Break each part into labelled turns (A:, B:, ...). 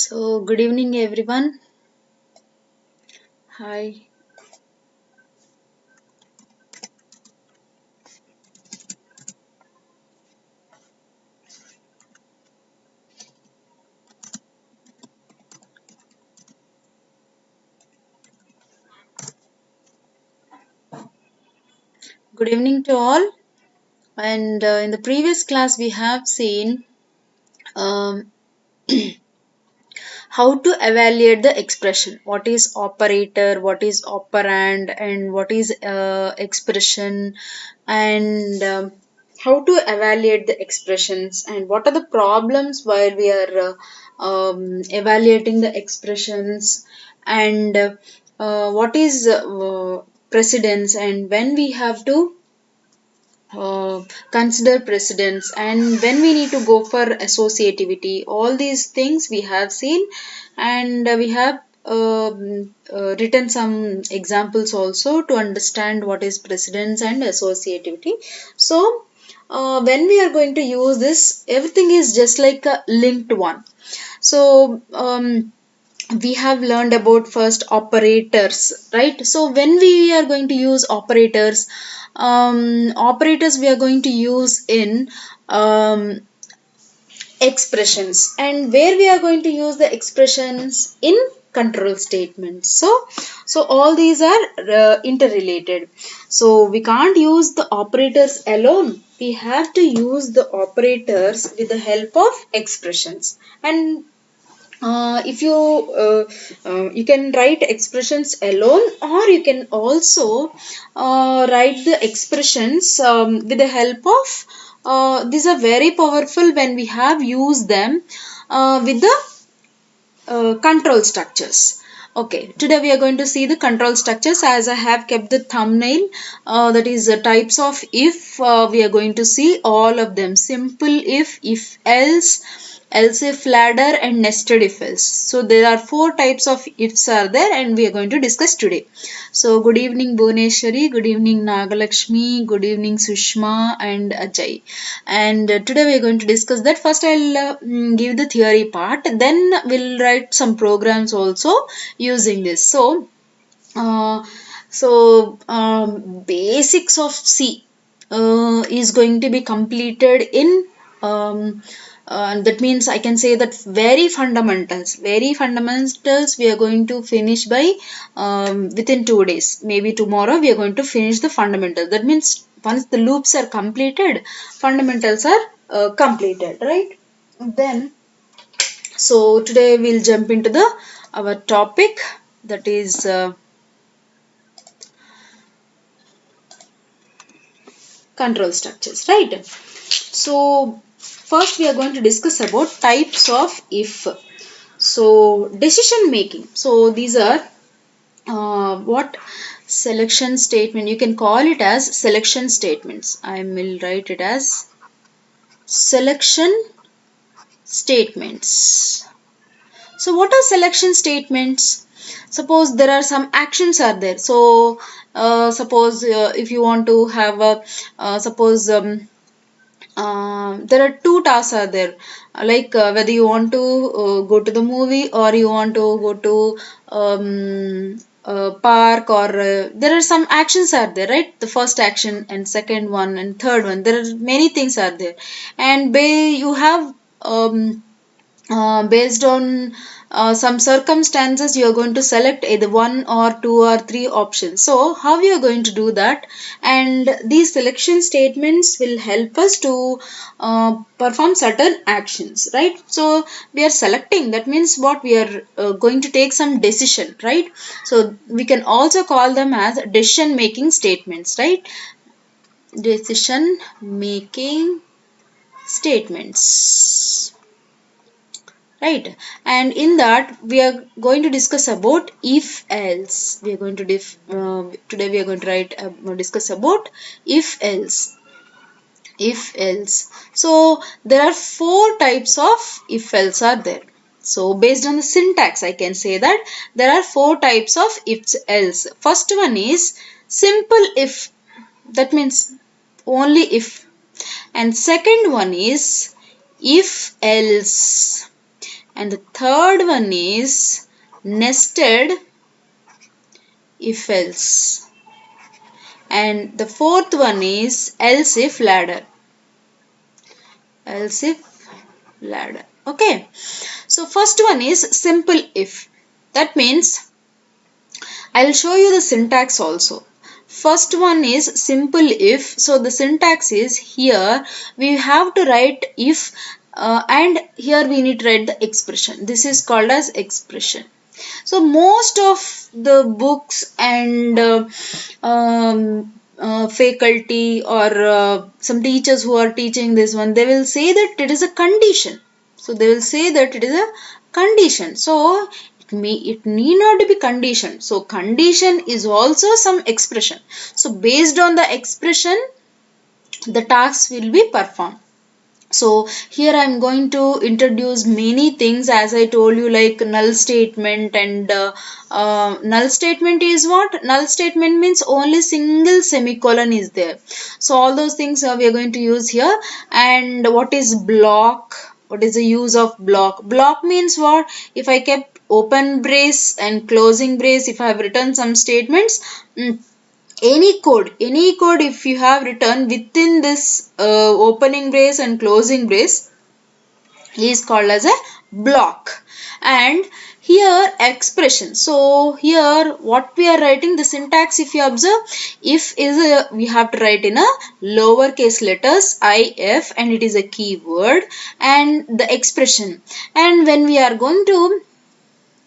A: So, good evening, everyone. Hi. Good evening to all. And in the previous class, we have seen um, how to evaluate the expression. What is operator, what is operand, and what is expression, and how to evaluate the expressions, and what are the problems while we are evaluating the expressions, and what is precedence, and when we have to consider precedence, and when we need to go for associativity. All these things we have seen, and we have written some examples also to understand what is precedence and associativity. So when we are going to use this, everything is just like a linked one. So we have learned about first operators, right? So when we are going to use operators, operators we are going to use in expressions, and where we are going to use the expressions in control statements. So all these are interrelated. So we can't use the operators alone, we have to use the operators with the help of expressions. And if you can write expressions alone, or you can also write the expressions with the help of these are very powerful when we have used them with the control structures. Okay, today we are going to see the control structures. As I have kept the thumbnail, that is types of if. We are going to see all of them: simple if else if, ladder, and nested if else. So there are four types of ifs are there, and we are going to discuss today. So good evening Bhuneshwari, good evening Nagalakshmi, good evening Sushma and Ajay. And today we are going to discuss that. First I'll give the theory part, then we'll write some programs also using this. Uh, basics of C is going to be completed in that means I can say that very fundamentals we are going to finish by within 2 days. Maybe tomorrow we are going to finish the fundamentals. That means once the loops are completed, fundamentals are completed, right? Then, so today we'll jump into the our topic, that is control structures, right? So first we are going to discuss about types of if. So decision making. So these are what selection statement, you can call it as selection statements. I will write it as selection statements. So what are selection statements? Suppose there are some actions are there. So suppose if you want to have a suppose there are two tasks are there, like whether you want to go to the movie, or you want to go to park, or there are some actions are there, right? The first action and second one and third one, there are many things are there, and you have based on some circumstances, you are going to select either one or two or three options. So how you are going to do that? And these selection statements will help us to perform certain actions, right? So we are selecting, that means what, we are going to take some decision, right? So we can also call them as decision making statements, right? Decision making statements, right? And in that we are going to discuss about if else. We are going to today we are going to write discuss about if else. If else. So there are four types of if else are there. So based on the syntax, I can say that there are four types of if else. First one is simple if, that means only if. And second one is if else. and the third one is nested if else, and the fourth one is else if ladder. Else if ladder. Okay, so first one is simple if. That means I'll show you the syntax also. First one is simple if. So the syntax is here we have to write if and here we need to write the expression. This is called as expression. So most of the books and faculty or some teachers who are teaching this one, they will say that it is a condition. So they will say that it is a condition. So it need not be condition. So condition is also some expression. So based on the expression, the task will be performed. So here I am going to introduce many things as I told you, like null statement, and null statement is what? Null statement means only single semicolon is there. So all those things we are going to use here. And what is block? What is the use of block? Block means what? If I kept open brace and closing brace, if I have written some statements, any code if you have written within this opening brace and closing brace is called as a block. And here expression. So here what we are writing, the syntax, if you observe, if is a, we have to write in a lowercase letters if, and it is a keyword, and the expression. And when we are going to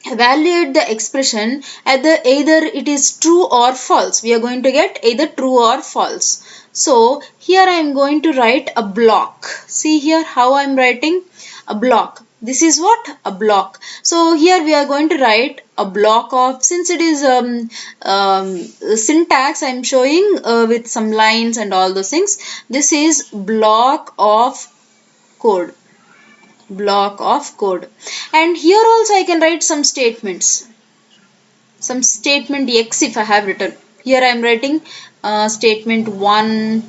A: evaluate the expression, either it is true or false, we are going to get either true or false. So here I am going to write a block. See here how I am writing a block. This is what? A block. So here we are going to write a block of, since it is syntax I am showing with some lines and all those things. This is block of code. Block of code. And here also I can write some statements. Some statement X if I have written. Here I am writing statement 1,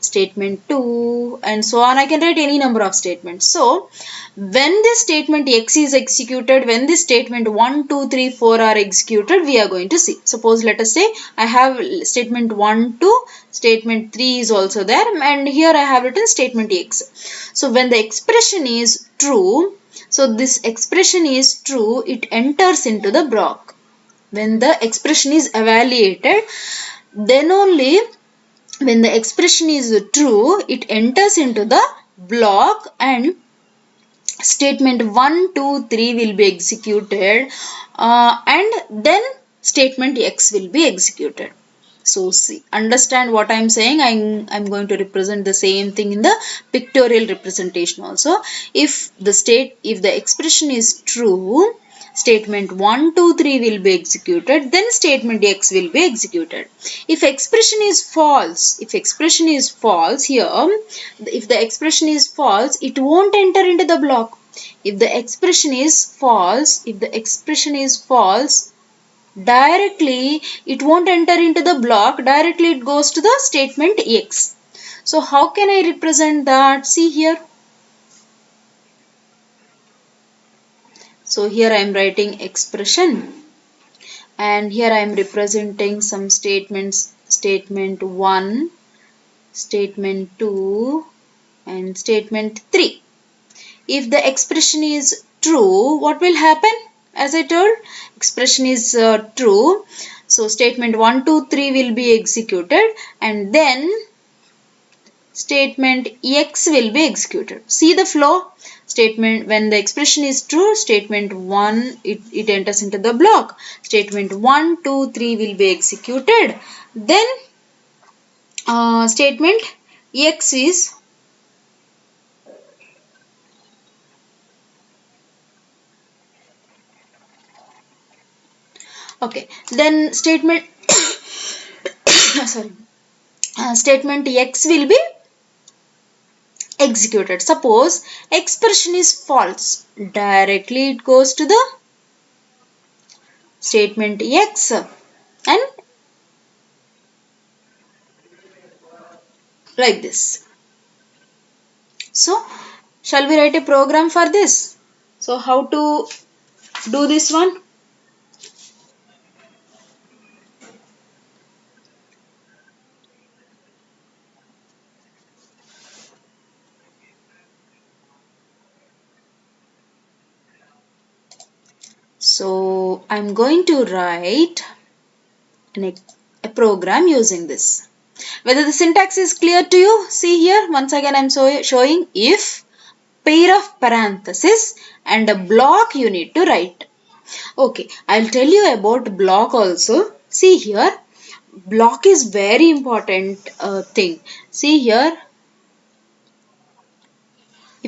A: statement 2, and so on. I can write any number of statements. So when this statement X is executed, when this statement 1, 2, 3, 4 are executed, we are going to see. Suppose let us say I have statement 1, 2, statement 3 is also there, and here I have written statement X. So when the expression is true, so this expression is true, it enters into the block. When the expression is evaluated, then only when the expression is true, it enters into the block, and statement 1, 2, 3 will be executed, and then statement X will be executed. So see, understand what I am saying. I'm going to represent the same thing in the pictorial representation also. If the expression is true, statement 1, 2, 3 will be executed, then statement X will be executed. If expression is false, here, if the expression is false, it won't enter into the block. If the expression is false, directly it won't enter into the block, directly it goes to the statement X. So how can I represent that? See here. So here I am writing expression, and here I am representing some statements, statement 1, statement 2, and statement 3. If the expression is true, what will happen? As I told, expression is true. So statement 1, 2, 3 will be executed, and then statement X will be executed. See the flow? Statement, when the expression is true, statement 1, it enters into the block. Statement 1, 2, 3 will be executed. Then statement X is okay. Then statement statement X will be executed. Suppose expression is false, directly it goes to the statement X, and like this. So shall we write a program for this? So how to do this one? So I'm going to write a program using this. Whether the syntax is clear to you? See here, once again I'm showing if, pair of parentheses and a block you need to write. Okay, I'll tell you about block also. See here, block is very important thing. See here,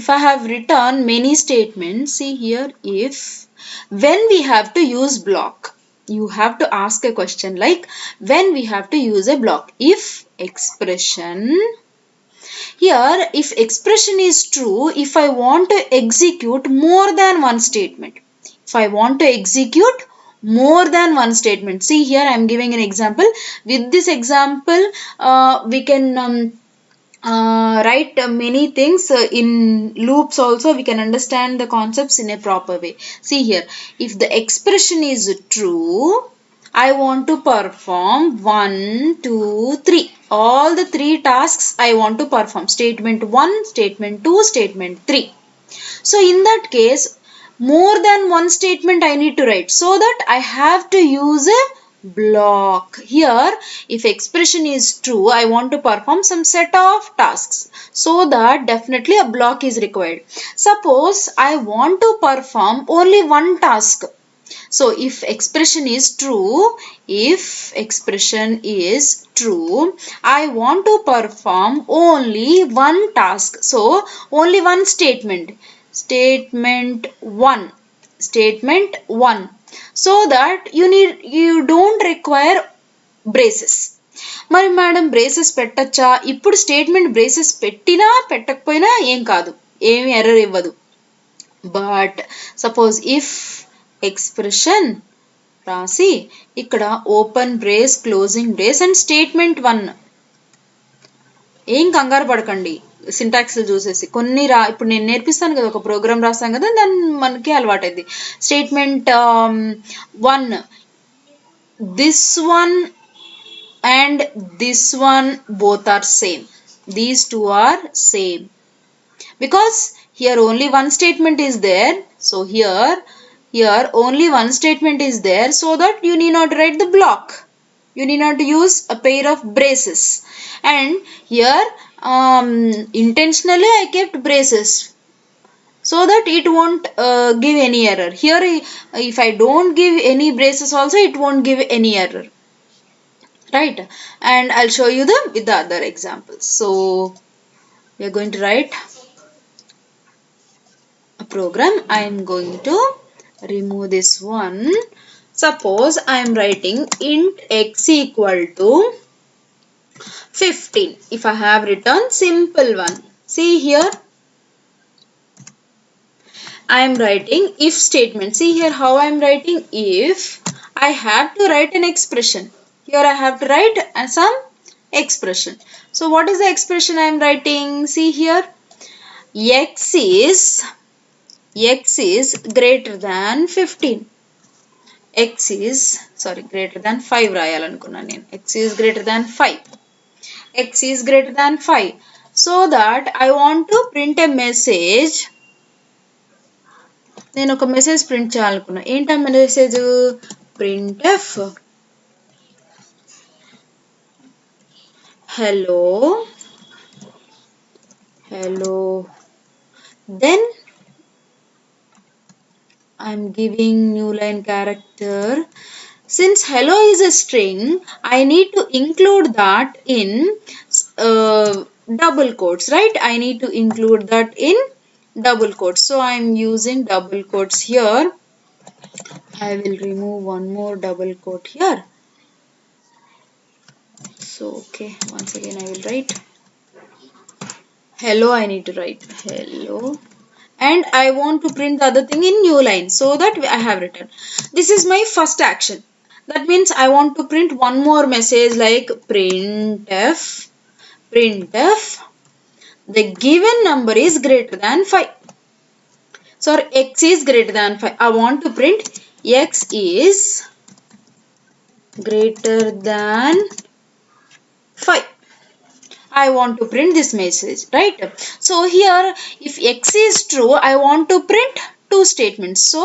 A: if I have written many statements, see here, if, when we have to use block, you have to ask a question like when we have to use a block. If expression, here if expression is true, if I want to execute more than one statement, if I want to execute more than one statement, see here I am giving an example. With this example, we can write many things in loops also. We can understand the concepts in a proper way. See here, if the expression is true, I want to perform 1, 2, 3. All the 3 tasks I want to perform. Statement 1, statement 2, statement 3. So in that case, more than one statement I need to write. So that I have to use a block. Here, if expression is true, I want to perform some set of tasks. So that definitely a block is required. Suppose I want to perform only one task. So if expression is true, I want to perform only one task. So only one statement. Statement 1. So that you don't require braces. మరి madam braces పెట్టచ్చా? ఇప్పుడు statement braces పెట్టినా పెట్టకపోయినా ఏం కాదు, ఏమి error ఇవ్వదు. But suppose if expression రాసి ఇక్కడ open brace, closing brace and statement 1, ఏం కంగారు పడకండి సింటాక్స్ చూసేసి. కొన్ని ఇప్పుడు నేను నేర్పిస్తాను కదా, ఒక ప్రోగ్రామ్ రాస్తాం కదా, దాన్ని మనకి అలవాటైంది. Statement 1, this one and this one both are same. These two are same. Because here only one statement is there. So here only one statement is there, so that you need not write the block. You need not use a pair of braces. And here intentionally I kept braces so that it won't give any error. Here if I don't give any braces also, it won't give any error. Right, and I'll show you them with the other examples. So we are going to write a program. I am going to remove this one. Suppose I am writing int x equal to 15. If I have written simple one, see here I am writing if statement. See here how I am writing if. I have to write an expression. Here I have to write some expression. So what is the expression I am writing? See here, x is greater than 15. Greater than 5 రాయాలనుకున్నా నేను. X is greater than 5. X is greater than 5. So that I want to print a message. నేను ఒక message print చేయాలనుకున్నా. ఏంటా message? printf hello. Then I'm giving new line character. Since hello is a string, I need to include that in double quotes, right? I need to include that in double quotes. So I'm using double quotes here. I will remove one more double quote here. So okay, once again I will write hello. I need to write hello, and I want to print the other thing in new line, so that I have written. This is my first action. That means I want to print one more message like printf the given number is greater than 5. So x is greater than 5. I want to print x is greater than 5. I want to print this message, right? So here, if x is true, I want to print two statements. So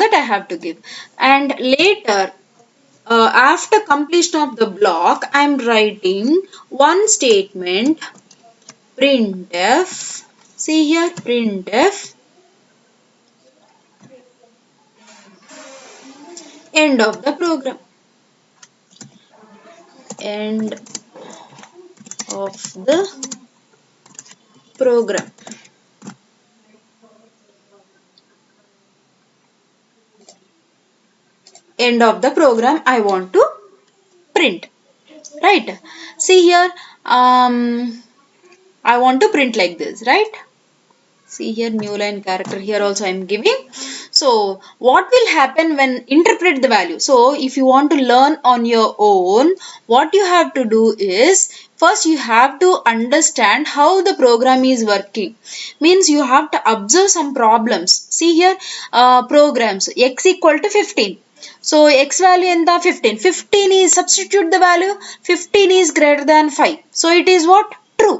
A: that I have to give. And later, after completion of the block, I am writing one statement, printf. See here, printf end of the program. End of the program. End of the program I want to print, right? See here, I want to print like this, right? See here, new line character, here also I am giving. So what will happen when interpret the value? So if you want to learn on your own, what you have to do is, first you have to understand how the program is working. Means you have to observe some problems. See here, programs x equal to 15. So x value in the 15. 15 is, substitute the value, 15 is greater than 5. So it is what? True.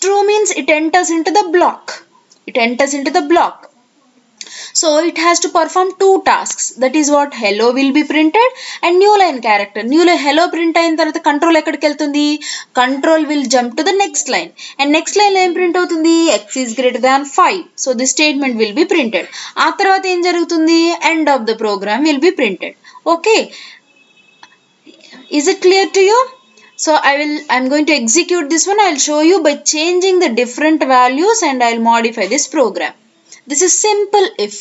A: True means it enters into the block. It enters into the block. So it has to perform two tasks. That is what? Hello will be printed and new line character. New line hello print అయిన తర్వాత control ఎక్కడికి వెళ్తుంది? Control will jump to the next line. And next line ఏం print అవుతుంది? X is greater than 5. So this statement will be printed. ఆ తర్వాత ఏం జరుగుతుంది? End of the program will be printed. Okay. Is it clear to you? So I'm going to execute this one. I'll show you by changing the different values and I'll modify this program. This is simple if.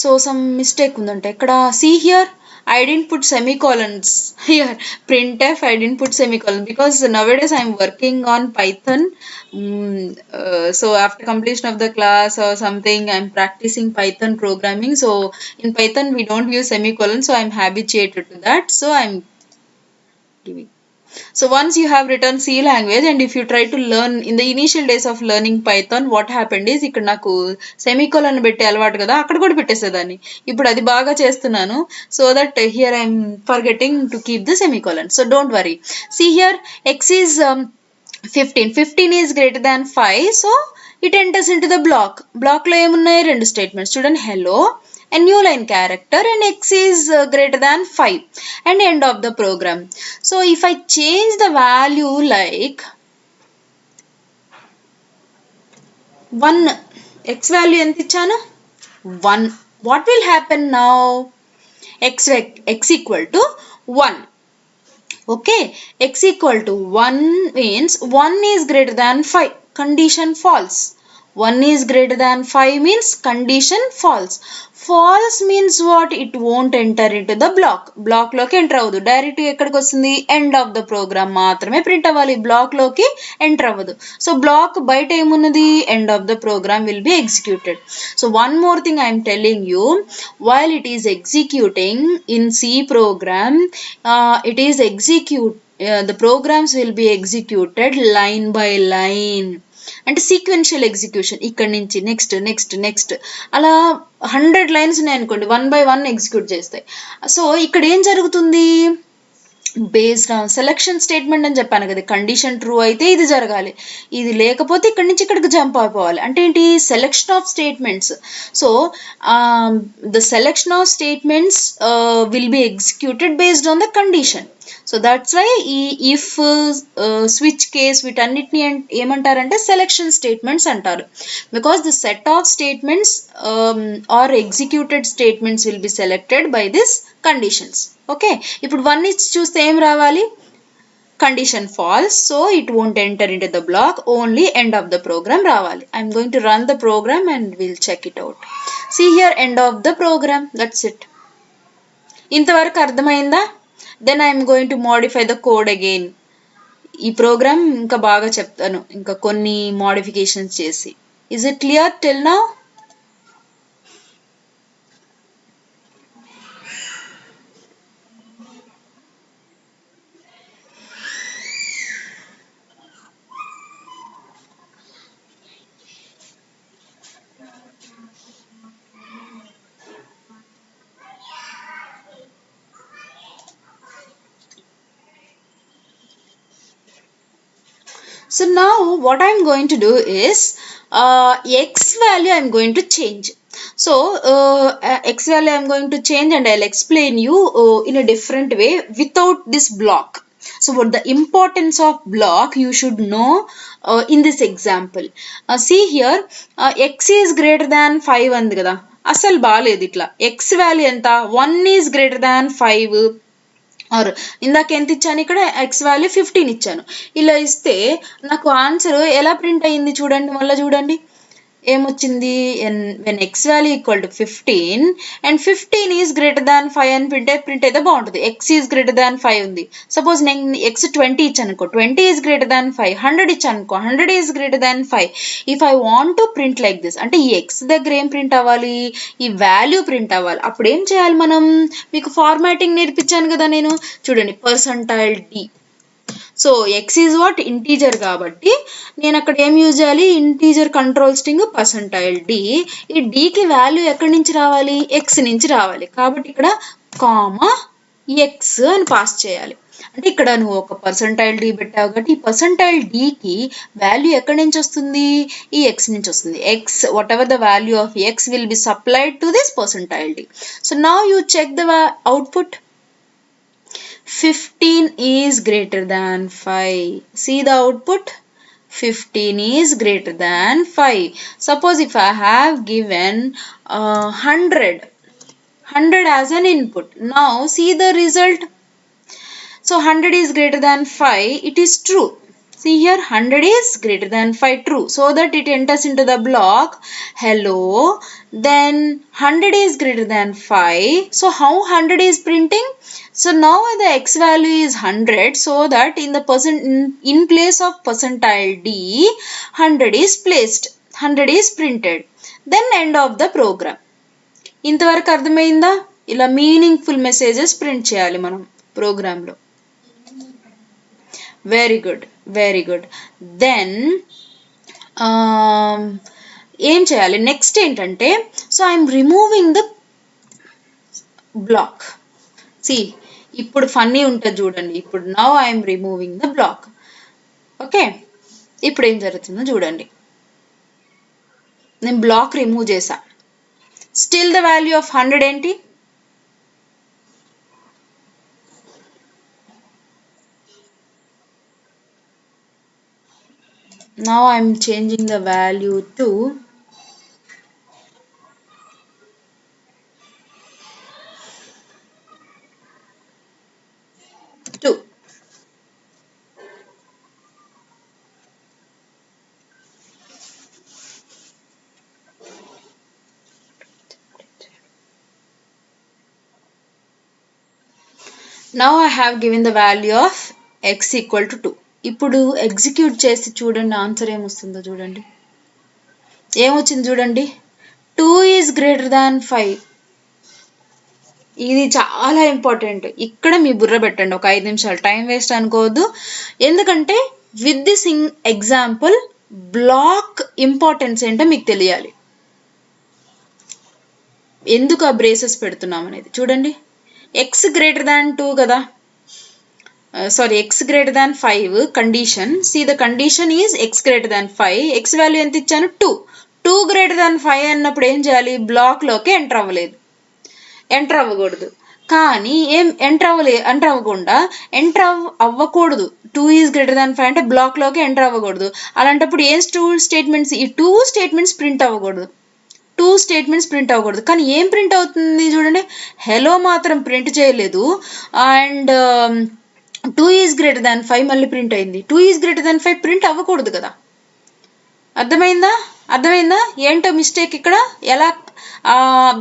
A: So some mistake undante ikkada. See here, I didn't put semicolons here. Printf I didn't put semicolon because nowadays I'm working on Python. So after completion of the class or something, I'm practicing Python programming. So in Python we don't use semicolon. So I'm habituated to that. So I'm giving. So once you have written C language and if you try to learn in the initial days of learning Python, what happened is ఇక్కడ నాకు semicolon పెట్టి అలవాటు కదా, అక్కడ కూడా పెట్టేసేదాన్ని. ఇప్పుడు అది బాగా చేస్తున్నాను. So that here I am forgetting to keep the semicolon. So don't worry. See here, x is 15. 15 is greater than 5. So it enters into the block. Block లో ఏమున్నాయి? రెండు స్టేట్మెంట్స్ చూడండి. Hello and new line character and x is greater than 5 and end of the program. So if I change the value like 1, x value ఎంత ఇచ్చాను? 1. What will happen now? x equal to 1. Okay, x equal to 1 means 1 is greater than 5. Condition false. 1 is greater than 5 means condition false. False means what? It won't enter into the block. Block loki enter avadu. Direct ekkadiki vastundi? End of the program maatrame print avali. Block loki enter avadu. So block byte emunnadi? End of the program will be executed. So one more thing I am telling you, while it is executing in C program, it is the programs will be executed line by line. అంటే sequential execution. ఇక్కడ నుంచి next next next అలా 100 lines ఉన్నాయి అనుకోండి, 1 by 1 execute చేస్తాయి. So ఇక్కడ ఏం జరుగుతుంది? బేస్డ్ ఆన్ సెలెక్షన్ స్టేట్మెంట్ అని చెప్పాను కదా, కండిషన్ ట్రూ అయితే ఇది జరగాలి, ఇది లేకపోతే ఇక్కడి నుంచి ఇక్కడికి జంప్ అయిపోవాలి. అంటే ఏంటి? Selection of statements. So the selection of statements will be executed based on the condition. So that's why ఈ ఇఫ్ స్విచ్ కేస్ వీటన్నిటిని ఏమంటారంటే సెలెక్షన్ స్టేట్మెంట్స్ అంటారు. Because the set of statements are executed statements will be selected by this conditions. Okay, ఇప్పుడు 1 ఇచ్చి చూస్తే ఏం రావాలి? Condition false, so it won't enter into the block, only end of the program రావాలి. I'm going to run the program and we'll check it out. See here, end of the program. That's it. ఇంతవరకు అర్థమైందా? Then I am going to modify the code again. ఈ programme ఇంకా బాగా చెప్తాను, ఇంకా కొన్ని modifications చేసి. Is it clear till now? So now what I'm going to do is x value I'm going to change. So x value I'm going to change, and I'll explain you in a different way without this block. So what the importance of block you should know in this example. See here, x is greater than 5 and kada. Asal baలేదు ఇట్లా x value ఎంత 1 is greater than 5 are ఇందాక ఎంత ఇచ్చాను, ఇక్కడ X value 15 ఇచ్చాను. ఇలా ఇస్తే నాకు ఆన్సర్ ఎలా ప్రింట్ అయ్యింది చూడండి, మళ్ళీ చూడండి ఏమొచ్చింది. When X value equal to 15 and 15 is greater than 5 అని ప్రింట్ అయితే బాగుంటుంది. ఎక్స్ ఈజ్ గ్రేటర్ దాన్ 5 ఉంది. సపోజ్ నేను ఎక్స్ 20 ఇచ్చాను అనుకో, 20 ఈజ్ గ్రేటర్ దాన్ 5. 100 ఇచ్చాను అనుకో, 100 is greater than 5. If I want to print like this, అంటే ఈ ఎక్స్ దగ్గర ఏం ప్రింట్ అవ్వాలి, ఈ వాల్యూ ప్రింట్ అవ్వాలి. అప్పుడు ఏం చేయాలి మనం, మీకు ఫార్మాటింగ్ నేర్పించాను కదా నేను, చూడండి percentile d. So x is what, integer కాబట్టి నేను అక్కడ ఏం యూజ్ చేయాలి, integer control string percentile d. ఈ డికి వాల్యూ ఎక్కడి నుంచి రావాలి, ఎక్స్ నుంచి రావాలి. కాబట్టి ఇక్కడ కామా ఎక్స్ అని పాస్ చేయాలి. అంటే ఇక్కడ నువ్వు ఒక పర్సంటైల్ డి పెట్టావు కాబట్టి ఈ పర్సంటైల్ డికి వాల్యూ ఎక్కడి నుంచి వస్తుంది, ఈ ఎక్స్ నుంచి వస్తుంది. X whatever the value of x will be supplied to this percentile d. So now you check the output. 15 is greater than 5. See the output. 15 is greater than 5. Suppose if I have given 100 as an input. Now see the result. So 100 is greater than 5. It is true. See here, 100 is greater than 5, true. So that it enters into the block hello. Then 100 is greater than 5. So how 100 is printing? So now the x value is 100. So that in the in place of percentile d, 100 is placed. 100 is printed. Then end of the program. ఇంతవరకు అర్థమైందా? ఇలా meaningful messages print చేయాలి మనం ప్రోగ్రాంలో. Very good, very good. Then ఏం చేయాలి next ఏంటంటే, so I'm removing the block. See ఇప్పుడు ఫన్నీ ఉంటుంది చూడండి. ఇప్పుడు now I'm removing the block. Okay, ఇప్పుడు ఏం జరుగుతుందో చూడండి. నేను బ్లాక్ రిమూవ్ చేసా. స్టిల్ ద వాల్యూ ఆఫ్ 100 ఏంటి, now I am changing the value to 2. Now I have given the value of x equal to 2. ఇప్పుడు ఎగ్జిక్యూట్ చేసి చూడండి ఆన్సర్ ఏమొస్తుందో చూడండి. ఏమొచ్చింది చూడండి, 2 ఈజ్ గ్రేటర్ దాన్ 5. ఇది చాలా ఇంపార్టెంట్. ఇక్కడ మీ బుర్ర పెట్టండి ఒక 5 నిమిషాలు, టైం వేస్ట్ అనుకోవద్దు. ఎందుకంటే with this example block importance ఏంటో మీకు తెలియాలి. ఎందుకు ఆ బ్రేసెస్ పెడుతున్నాం అనేది చూడండి. x greater than 2 కదా, sorry x greater than 5 condition. See the condition is x greater than 5. x value ఎంత ఇచ్చాను 2. 2 greater than 5 అన్నప్పుడు ఏం చేయాలి, బ్లాక్ లోకి ఎంటర్ అవ్వకూడదు. కానీ ఏం ఎంటర్ అవ్వకుండా ఎంటర్ అవ్వకూడదు. 2 ఈజ్ గ్రేటర్ దాన్ 5 అంటే బ్లాక్ లోకి ఎంటర్ అవ్వకూడదు. అలాంటప్పుడు ఏం 2 స్టేట్మెంట్స్, ఈ 2 స్టేట్మెంట్స్ ప్రింట్ అవ్వకూడదు. 2 స్టేట్మెంట్స్ ప్రింట్ అవ్వకూడదు. కానీ ఏం ప్రింట్ అవుతుంది చూడండి, హెలో మాత్రం ప్రింట్ చేయలేదు. అండ్ 2 ఈజ్ గ్రేటర్ దాన్ 5 మళ్ళీ ప్రింట్ అయింది. 2 ఈజ్ గ్రేటర్ దాన్ 5 ప్రింట్ అవ్వకూడదు కదా. అర్థమైందా? ఏంటో మిస్టేక్ ఇక్కడ. ఎలా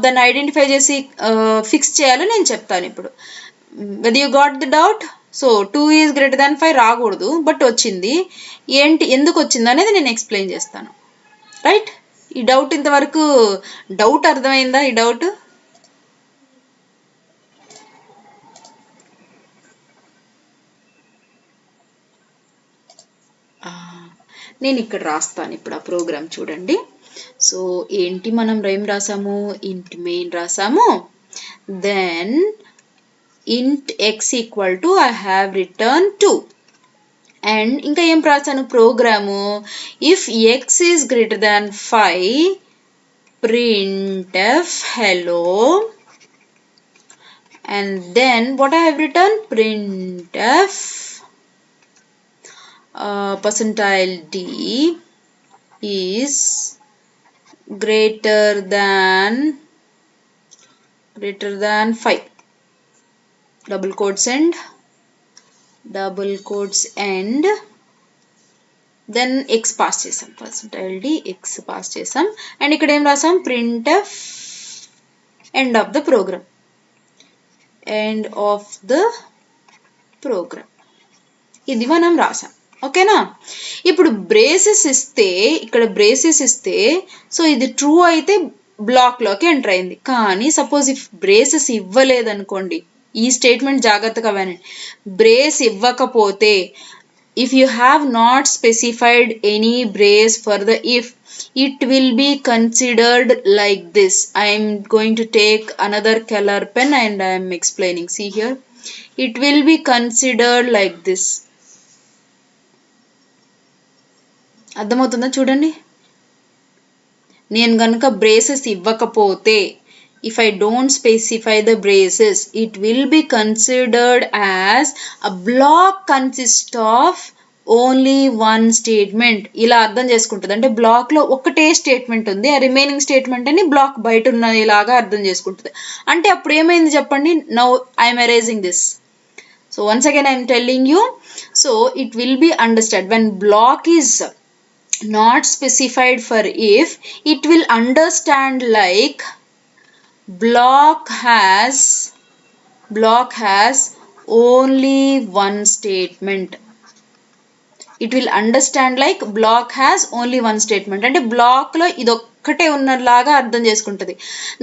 A: దాన్ని ఐడెంటిఫై చేసి ఫిక్స్ చేయాలో నేను చెప్తాను ఇప్పుడు. Whether you got the doubt? So 2 is greater than 5 రాకూడదు, బట్ వచ్చింది. ఎందుకు వచ్చింది అనేది నేను ఎక్స్ప్లెయిన్ చేస్తాను. రైట్? ఈ డౌట్ ఇంతవరకు డౌట్ అర్థమైందా? ఈ డౌట్ నేను ఇక్కడ రాస్తాను ఇప్పుడు ఆ ప్రోగ్రామ్ చూడండి. సో ఏంటి మనం ఏం రాసాము, ఇంట్ మెయిన్ రాసాము. Then int x equal to I have written 2. And ఇంకా ఏం రాసాను program, if x is greater than 5 printf hello, and then what I have written, printf percentile d is greater than 5, double quotes and then x pass చేసాం, percentile d x pass చేసాం. And ఇక్కడ ఏం రాసాం, printf end of the program, ఇది మనం రాసాం. ఓకేనా. ఇప్పుడు బ్రేసెస్ ఇస్తే, ఇక్కడ బ్రేసెస్ ఇస్తే, సో ఇది ట్రూ అయితే బ్లాక్లోకి ఎంటర్ అయింది. కానీ సపోజ్ ఇఫ్ బ్రేసెస్ ఇవ్వలేదనుకోండి, ఈ స్టేట్మెంట్ జాగ్రత్తగా వినండి. బ్రేస్ ఇవ్వకపోతే, if you have not specified any brace for the if, it will be considered like this. I am going to take another color pen and I am explaining. See here, it will be considered like this. అర్థమవుతుందా చూడండి. నేను గనుక braces ఇవ్వకపోతే, if I don't specify the braces, it will be considered as a block consists of only one statement. ఇలా అర్థం చేసుకుంటుంది. అంటే బ్లాక్లో ఒకటే స్టేట్మెంట్ ఉంది, ఆ రిమైనింగ్ స్టేట్మెంట్ అని బ్లాక్ బయట ఉన్నలాగా అర్థం చేసుకుంటుంది. అంటే అప్పుడు ఏమైంది చెప్పండి. Now I'm erasing this. So once again I'm telling you. So it will be understand when block is not specified for if, it will understand like block has only one statement. It will understand like block has only one statement. అంటే black లో ఇదొక్కటే ఉన్నలాగా అర్థం చేసుకుంటుంది.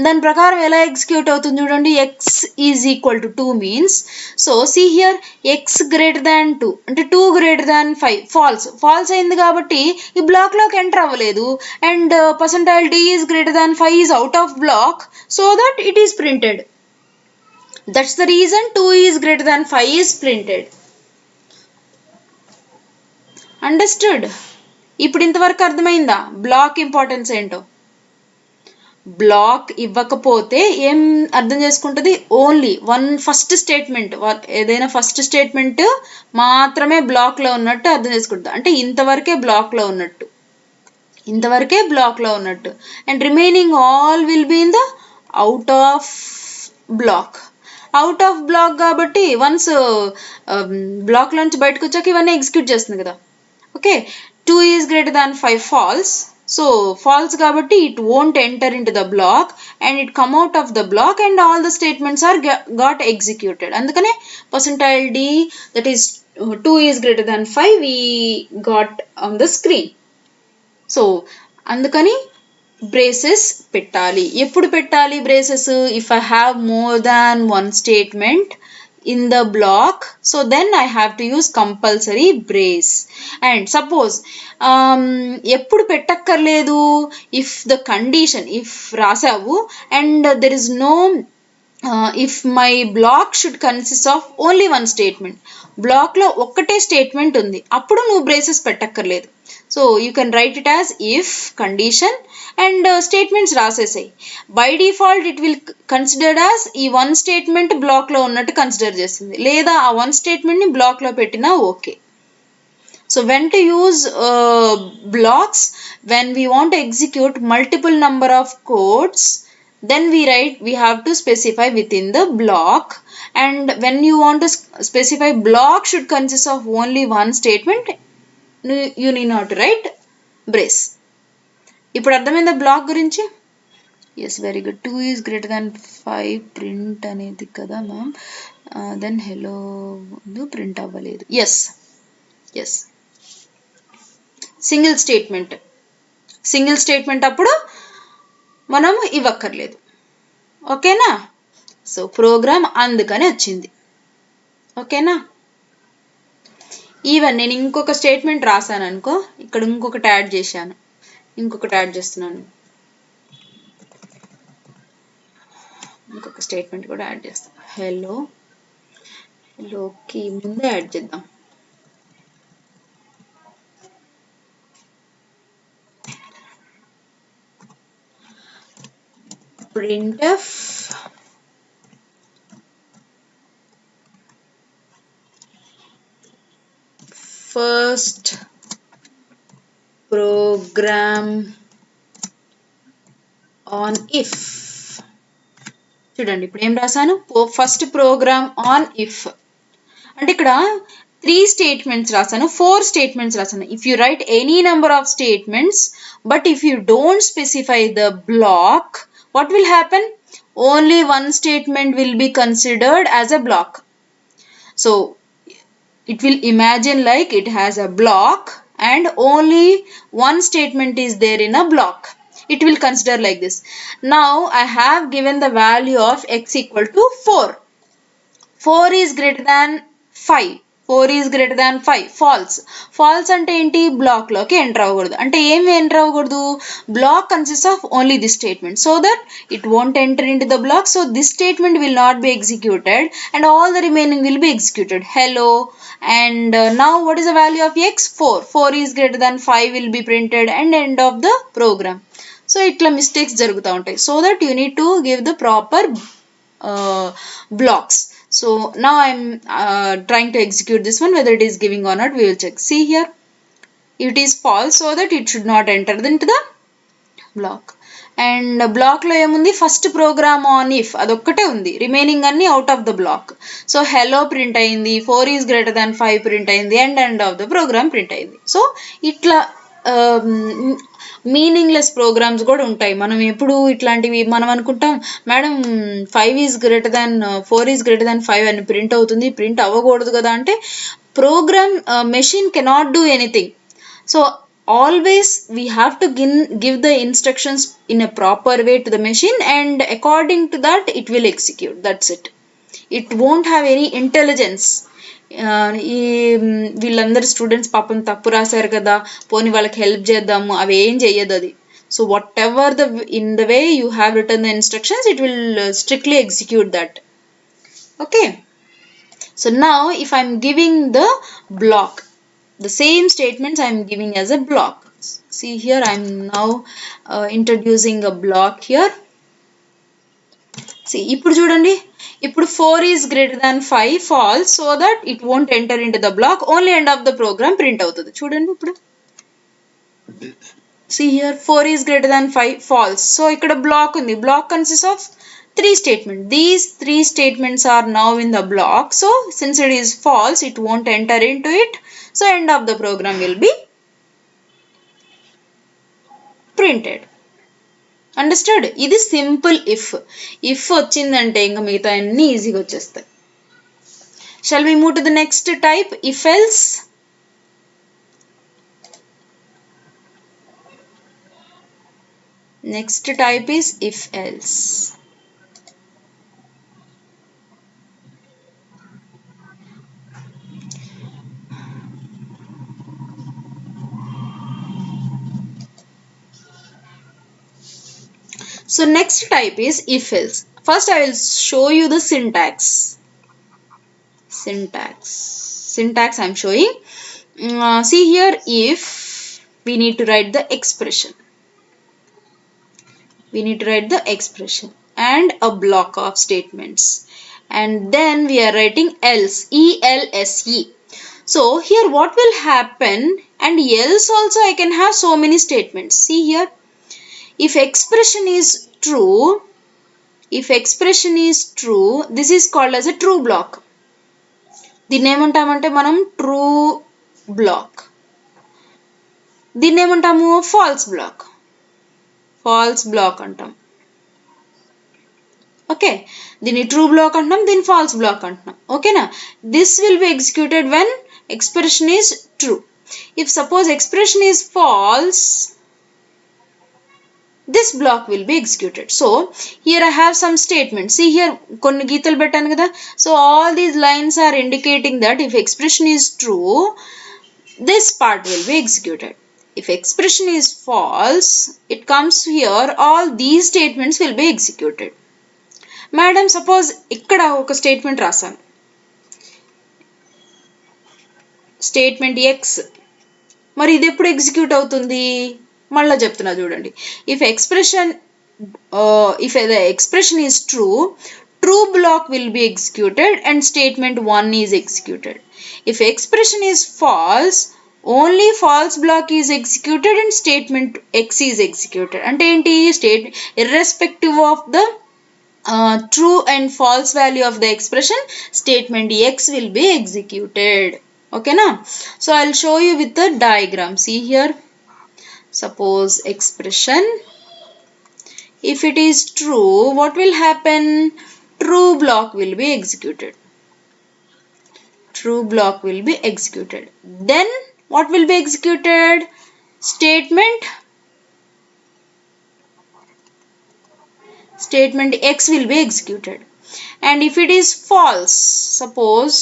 A: దాని ప్రకారం ఎలా execute అవుతుంది చూడండి. X is equal to 2 means, so see here x greater than 2 అంటే 2 గ్రేటర్ దాన్ 5 ఫాల్స్ అయింది కాబట్టి ఈ బ్లాక్ లోకి ఎంటర్ అవ్వలేదు. And percentile d is greater than 5 is out of block, so that it is printed. That's the reason 2 is greater than 5 is printed. Understood. ఇప్పుడు ఇంతవరకు అర్థమైందా black importance ఏంటో. Black ఇవ్వకపోతే ఏం అర్థం చేసుకుంటుంది, ఓన్లీ వన్ ఫస్ట్ స్టేట్మెంట్, ఏదైనా first statement మాత్రమే బ్లాక్లో ఉన్నట్టు అర్థం చేసుకుంటుంది. అంటే ఇంతవరకే బ్లాక్లో ఉన్నట్టు, and remaining all will be in the out of block. కాబట్టి వన్స్ బ్లాక్ నుంచి బయటకు వచ్చాక ఇవన్నీ ఎగ్జిక్యూట్ చేస్తుంది కదా. Okay, 2 is greater than 5 false. So false kabatti it won't enter into the block and it come out of the block and all the statements are got executed. Andukane percentile d, that is 2 is greater than 5, we got on the screen. So andukani braces pettali. Eppudu pettali braces? If I have more than one statement in the block, so then I have to use compulsory brace. And suppose eppudu pettakkarledu, if the condition, if rasavu and there is no if my block should consist of only one statement, block lo okkate statement undi, appudu nu braces pettakkarledu. So you can write it as if condition and statements రాసేసాయి. By default it will considered as ఈ one statement block లో ఉన్నట్టు consider చేస్తుంది, లేదా ఆ one statement ని black లో పెట్టినా okay. So when to use blocks, when we want to execute multiple number of codes, then we have to specify within the block, and when you want to specify block should consist of only one statement, you need not to write brace. ఇప్పుడు అర్థమైందా block గురించి? Yes, very good. 2 is greater than 5 print అనేది కదా ma'am. Then hello print అవ్వలేదు. Yes single statement అప్పుడు మనం ఇవ్వక్కర్లేదు. ఓకేనా. So programme అందుకని వచ్చింది. ఓకేనా. ఈవెన్ నేను ఇంకొక స్టేట్మెంట్ రాశాను అనుకో, ఇక్కడ ఇంకొకటి యాడ్ చేశాను, ఇంకొకటి యాడ్ చేస్తున్నాను, ఇంకొక స్టేట్మెంట్ కూడా యాడ్ చేస్తాను. హెలోకి ముందే యాడ్ చేద్దాం. printf first program on if. చూడండి ఇప్పుడు ఏం రాసాను, ఫస్ట్ ప్రోగ్రామ్ ఆన్ ఇఫ్ అంటే ఇక్కడ 3 statements రాసాను, 4 statements రాసాను. If you write any number of statements but if you don't specify the block, what will happen? Only one statement will be considered as a block. So it will imagine like it has a block and only one statement is there in a block. It will consider like this. Now I have given the value of x equal to 4. 4 is greater than 5. 4 is greater than 5. False. False అంటే ఏంటి, black లోకి enter అవ్వకూడదు. అంటే ఏమి enter అవ్వకూడదు, block consist of only this statement, so that it won't enter in to the block. So this statement will not be executed and all the remaining will be executed. Hello and now what is the value of x? 4. 4 is greater than 5 will be printed and end of the program. So ఇట్లా mistakes జరుగుతూ ఉంటాయి. So that you need to give the proper blocks. So now I'm trying to execute this one, whether it is giving or not, we will check. See here, it is false, so that it should not enter into the block. And block lo emundi, first program on if adokkate undi, remaining anni out of the block. So hello print ayindi, 4 is greater than 5 print ayindi and end of the program print ayindi. So itla meaningless programs కూడా ఉంటాయి. మనం ఎప్పుడు ఇట్లాంటివి మనం అనుకుంటాం, madam 5 is greater than 4 is greater than 5 అని print అవుతుంది, print అవ్వకూడదు కదా అంటే program machine cannot do anything. So always we have to give the instructions in a proper way to the machine and according to that it will execute. That's it. It won't have any intelligence. ఈ వీళ్ళందరు students పాపం తప్పు రాశారు కదా, పోనీ వాళ్ళకి help చేద్దాము, అవి ఏం చెయ్యదు అది. So what ever in the way you have written the instructions, it will strictly execute that. Okay, so now if I'm giving the block, the same statements I'm giving as a block. See here, I'm now introducing a block here. See, ఇప్పుడు చూడండి, ఇప్పుడు 4 is greater than 5 false, so that it won't enter into the block, only end of the program print అవుతుంది. చూడండి ఇప్పుడు, see here, 4 is greater than 5 false, so ఇక్కడ block ఉంది. Block consists of 3 statements. These 3 statements are now in the block, so since it is false, it won't enter into it, so end of the program will be printed. Understand? ఇది simple if. If వచ్చిందంటే ఇంకా మిగతా అన్ని ఈజీగా వచ్చేస్తాయి. Shall we move to the next type, if else. Next type is if else. So next type is if else. First I will show you the syntax. Syntax I am showing. See here, if we need to write the expression. We need to write the expression and a block of statements. And then we are writing else, E-L-S-E. So here what will happen, and else also I can have so many statements. See here, if expression is true, this is called as a true block. దీన్ని ఏమంటామంటే మనం true block. దీన్ని ఏమంటాము, false block అంటాం. Okay, దీన్ని true block అంటాం, దీన్ని false block అంటున్నాం. ఓకేనా? This will be executed when expression is true. If suppose expression is false, this block will be executed. So here I have some statements. See here, konni geetalu bettanu kada. So all these lines are indicating that if expression is true, this part will be executed. If expression is false, it comes here, all these statements will be executed. Madam, suppose ikkada oka statement rasanu, statement x, మరి ఇది ఎప్పుడు execute అవుతుంది? మళ్ళీ చెప్తున్నా చూడండి. If expression if the expression is true, true block will be executed and statement 1 is executed. If expression is false, only false block is executed and statement X is executed. Ante enti state irrespective of the true and false value of the expression, statement X will be executed. Okay na? So I'll show you with the diagram. See here. Suppose expression, if it is true, what will happen? True block will be executed. True block will be executed. Then what will be executed? Statement X will be executed. And if it is false, suppose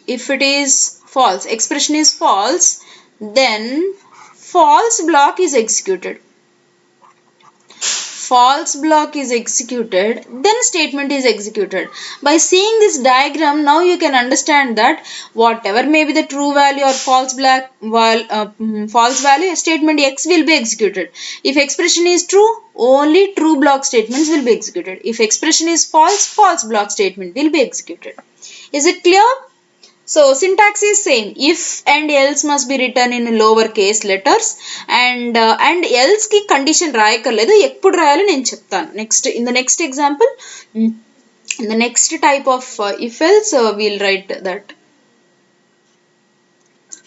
A: if it is false, expression is false, then false block is executed. False block is executed, then statement is executed. By seeing this diagram, now you can understand that whatever may be the true value or false value, statement X will be executed. If expression is true, only true block statements will be executed. If expression is false, false block statement will be executed. Is it clear? So syntax is same. If and else must be written in lower case letters, and else ki condition రాయకలేదు, ఎప్పుడు రాయాలో నేను చెప్తాను. Next, in the next example, in the next type of if else, we'll write that.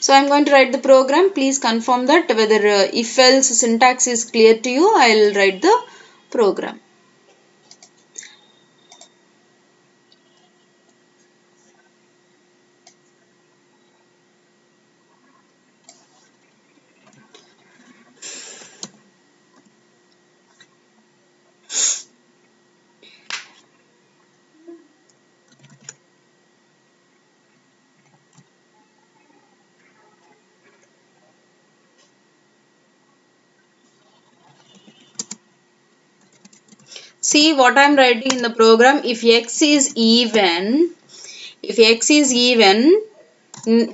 A: So I'm going to write the program. Please confirm that whether if else syntax is clear to you. I'll write the program. See what I am writing in the program. If X is even,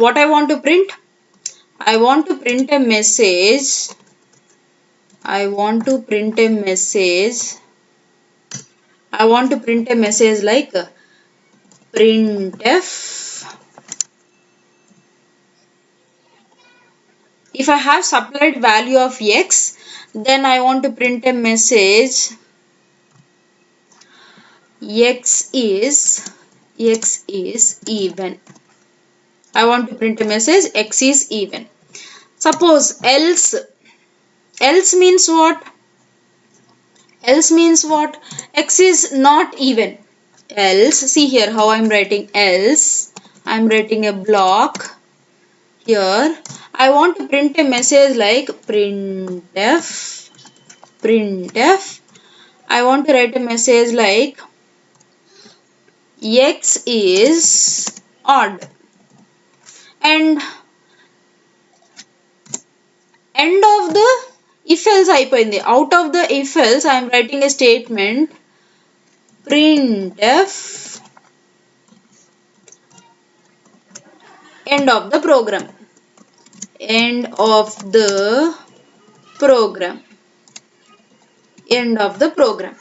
A: what I want to print? I want to print a message. I want to print a message like printf. If I have supplied value of X, then I want to print a message X is even. I want to print a message X is even. Suppose else means what? Else means what? X is not even. Else, see here how I am writing else. I am writing a block here. I want to print a message like printf. I want to write a message like X is odd. And end of the if else అయిపోయింది. Out of the if else, I am writing a statement printf end of the program. End of the program.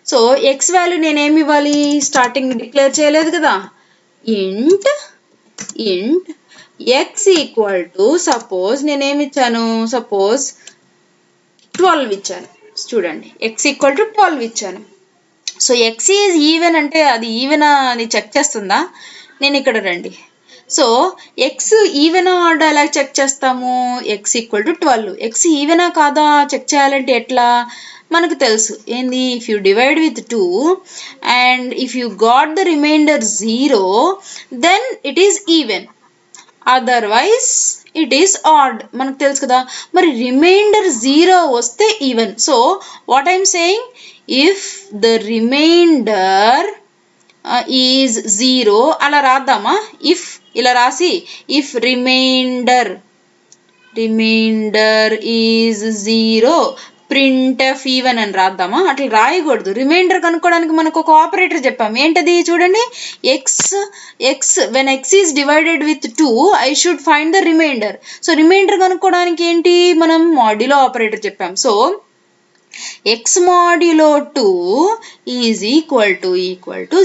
A: So X value నేను ఏమి ఇవ్వాలి? Starting declare చేయలేదు కదా. int X equal to, suppose నేనేమి ఇచ్చాను? Suppose 12 ఇచ్చాను. చూడండి, X equal to 12 ఇచ్చాను. సో X ఈజ్ ఈవెన్ అంటే అది ఈవెన్ అని చెక్ చేస్తుందా? నేను ఇక్కడ రండి. సో X ఈవెన్ ఆర్డ్ ఎలా చెక్ చేస్తాము? X equal to 12. X ఈవెనా కాదా చెక్ చేయాలంటే ఎట్లా? మనకు తెలుసు ఏంది, if you divide with 2 and if you got the remainder 0, then it is even, otherwise it is odd. మనకు తెలుసు కదా. మరి రిమైండర్ 0 వస్తే even. So what I'm saying, if the remainder is 0 అలా రాద్దామా? ఇఫ్ ఇలా రాసి if remainder is 0 printf even అని రాద్దామా? అట్లా రాయకూడదు. రిమైండర్ కనుక్కోవడానికి మనకు ఒక ఆపరేటర్ చెప్పాం. ఏంటది చూడండి, x when x is divided with 2, I should find the remainder. So remainder కనుక్కోవడానికి ఏంటి, మనం మాడ్యులో ఆపరేటర్ చెప్పాం. So x modulo 2 is equal to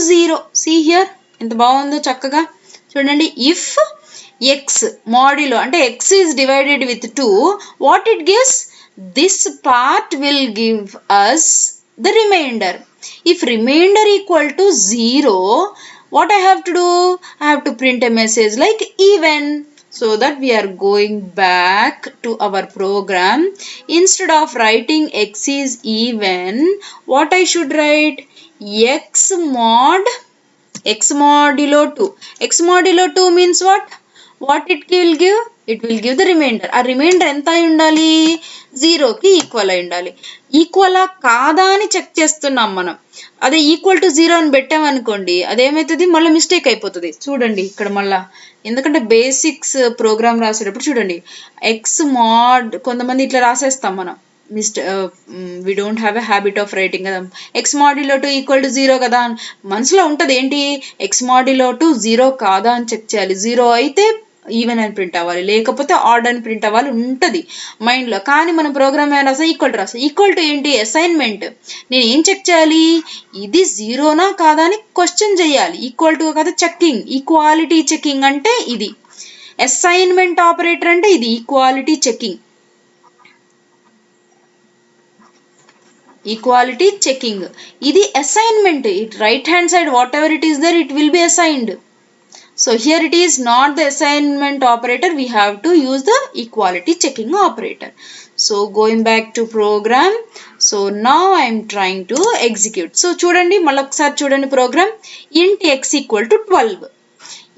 A: 0. See here, ఎంత బాగుందో చక్కగా చూడండి. if x modulo అంటే x is divided with 2, what it gives? This part will give us the remainder. If remainder equal to 0, what I have to do? I have to print a message like even. So that we are going back to our program. Instead of writing x is even, what I should write? X modulo 2. X modulo 2 means what? What it will give? It will give the remainder. A remainder enta ayi undali? 0 ki equal ayi undali. Equal a kada ani check chestunnam manam. అదే equal to 0 అని పెట్టామనుకోండి, అదేమవుతుంది, మళ్ళీ mistake అయిపోతుంది. చూడండి ఇక్కడ మళ్ళా, ఎందుకంటే basics programme రాసేటప్పుడు చూడండి, ఎక్స్ మాడ్ కొంతమంది ఇట్లా రాసేస్తాం మనం. We don't have a habit of writing కదా. ఎక్స్ మాడ్యులో 2 ఈక్వల్ టు 0 కదా అని మనసులో ఉంటుంది. ఏంటి, ఎక్స్ మాడ్యులో 2 0 కాదా అని చెక్ చేయాలి. 0 అయితే ఈవెన్ అని ప్రింట్ అవ్వాలి, లేకపోతే ఆడ్ అని ప్రింట్ అవ్వాలి ఉంటుంది మైండ్లో. కానీ మనం ప్రోగ్రామ్ ఏమైనా రాస్తాం, ఈక్వల్ టు ఏంటి, అసైన్మెంట్. నేను ఏం చెక్ చేయాలి, ఇది 0నా కాదా అని క్వశ్చన్ చేయాలి. ఈక్వల్ టు కాదా చెక్కింగ్, ఈక్వాలిటీ చెకింగ్ అంటే ఇది. అసైన్మెంట్ ఆపరేటర్ అంటే ఇది ఈక్వాలిటీ చెకింగ్. ఈక్వాలిటీ చెకింగ్ ఇది assignment. It right hand side whatever it is there, it will be assigned. So here it is not the assignment operator, we have to use the equality checking operator. So going back to program, so now I am trying to execute. So chudandi malla okkasari chudandi program. Int x equal to 12.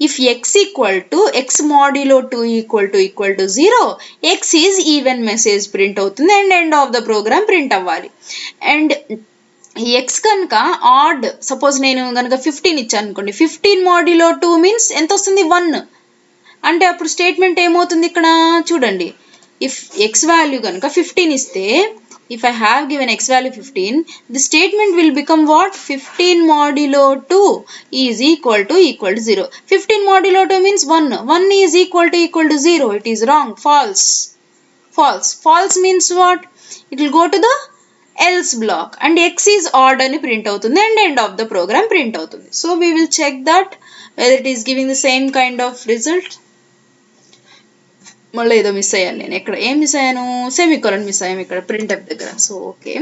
A: If x equal to x modulo 2 equal to 0, x is even message print avutundi and end of the program print avvali. And x కనుక add, suppose నేను కనుక 15 ఇచ్చాను అనుకోండి, 15 modulo 2 means ఎంత వస్తుంది, 1. అంటే అప్పుడు statement ఏమవుతుంది ఇక్కడ చూడండి. ఇఫ్ ఎక్స్ వాల్యూ కనుక 15 ఇస్తే, if I have given X value 15, the statement will become what, 15 modulo 2 is equal to 0. 15 modulo 2 means 1 is equal to 0. It is wrong, false means what, it will go to the else block and x is odd అని print అవుతుంది and end of the program print అవుతుంది. So we will check that whether it is giving the same kind of result. మళ్ళీ ఏదో miss అయ్యాను నేను. ఇక్కడ ఏం miss అయ్యాను, సెమికోలన్ మిస్ అయ్యాము ఇక్కడ printf దగ్గర. So okay,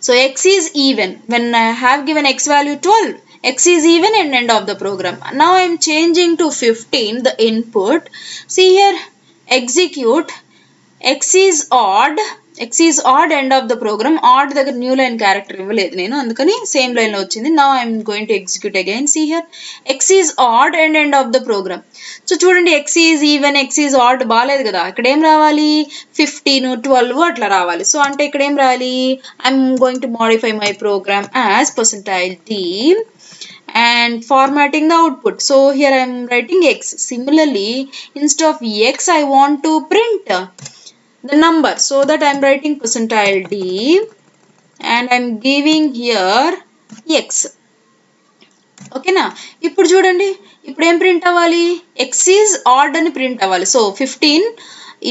A: so x is even when I have given x value 12, x is even and end of the program. Now I am changing to 15 the input. See here, execute. X is odd end of the program. Odd దగ్గర new line character ఇవ్వలేదు నేను, అందుకని same line లో వచ్చింది. Now I am going to execute again. See here, x is odd and end of the program. So చూడండి, x is even, x is odd బాలేదు కదా. ఇక్కడ ఏం రావాలి, 15 12 అట్లా రావాలి. సో అంటే ఇక్కడ ఏం రావాలి, I am going to modify my program as %d and formatting the output. So here I am writing x. Similarly, instead of x I want to print the number, so that I am writing %d and I am giving here x. Okay na, ఇప్పుడు చూడండి, ఇప్పుడు ఏం print అవ్వాలి, x is odd అని print అవ్వాలి. So 15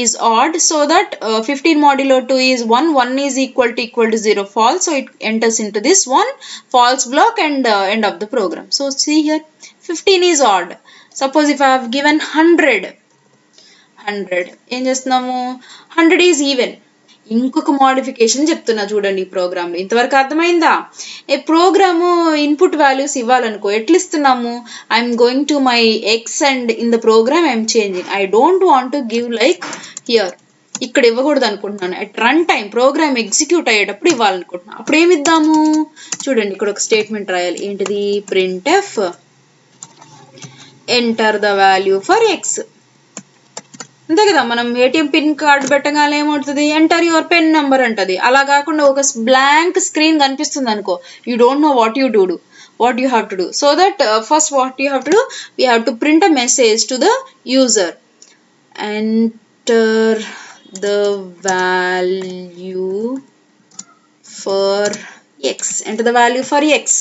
A: is odd, so that 15 modulo 2 is 1 is equal to 0, false. So it enters into this one false block and end of the program. So see here, 15 is odd. Suppose if I have given 100, ఏం చేస్తున్నాము, 100 is even. ఇంకొక modification చెప్తున్నా చూడండి ఈ programme లో. ఇంతవరకు అర్థమైందా? ఏ ప్రోగ్రాము ఇన్పుట్ వాల్యూస్ ఇవ్వాలనుకో, ఎట్లా ఇస్తున్నాము, I'm going to my x and in the program I'm changing. I don't want to give like here, ఇక్కడ ఇవ్వకూడదు అనుకుంటున్నాను. At run time program execute అయ్యేటప్పుడు ఇవ్వాలనుకుంటున్నాను. అప్పుడు ఏమి ఇద్దాము చూడండి, ఇక్కడ ఒక స్టేట్మెంట్ రాయాలి. ఏంటిది, printf enter the value for X. అంతే కదా, మనం ఏటీఎం పిన్ కార్డు పెట్టగానే ఏమవుతుంది, ఎంటర్ యువర్ పెన్ నెంబర్ అంటది. అలా కాకుండా ఒక బ్లాంక్ స్క్రీన్ కనిపిస్తుంది అనుకో, you don't know what you have to do. So that first what you have to do, we have to print a message to the user. Enter the value for X, enter the value for X.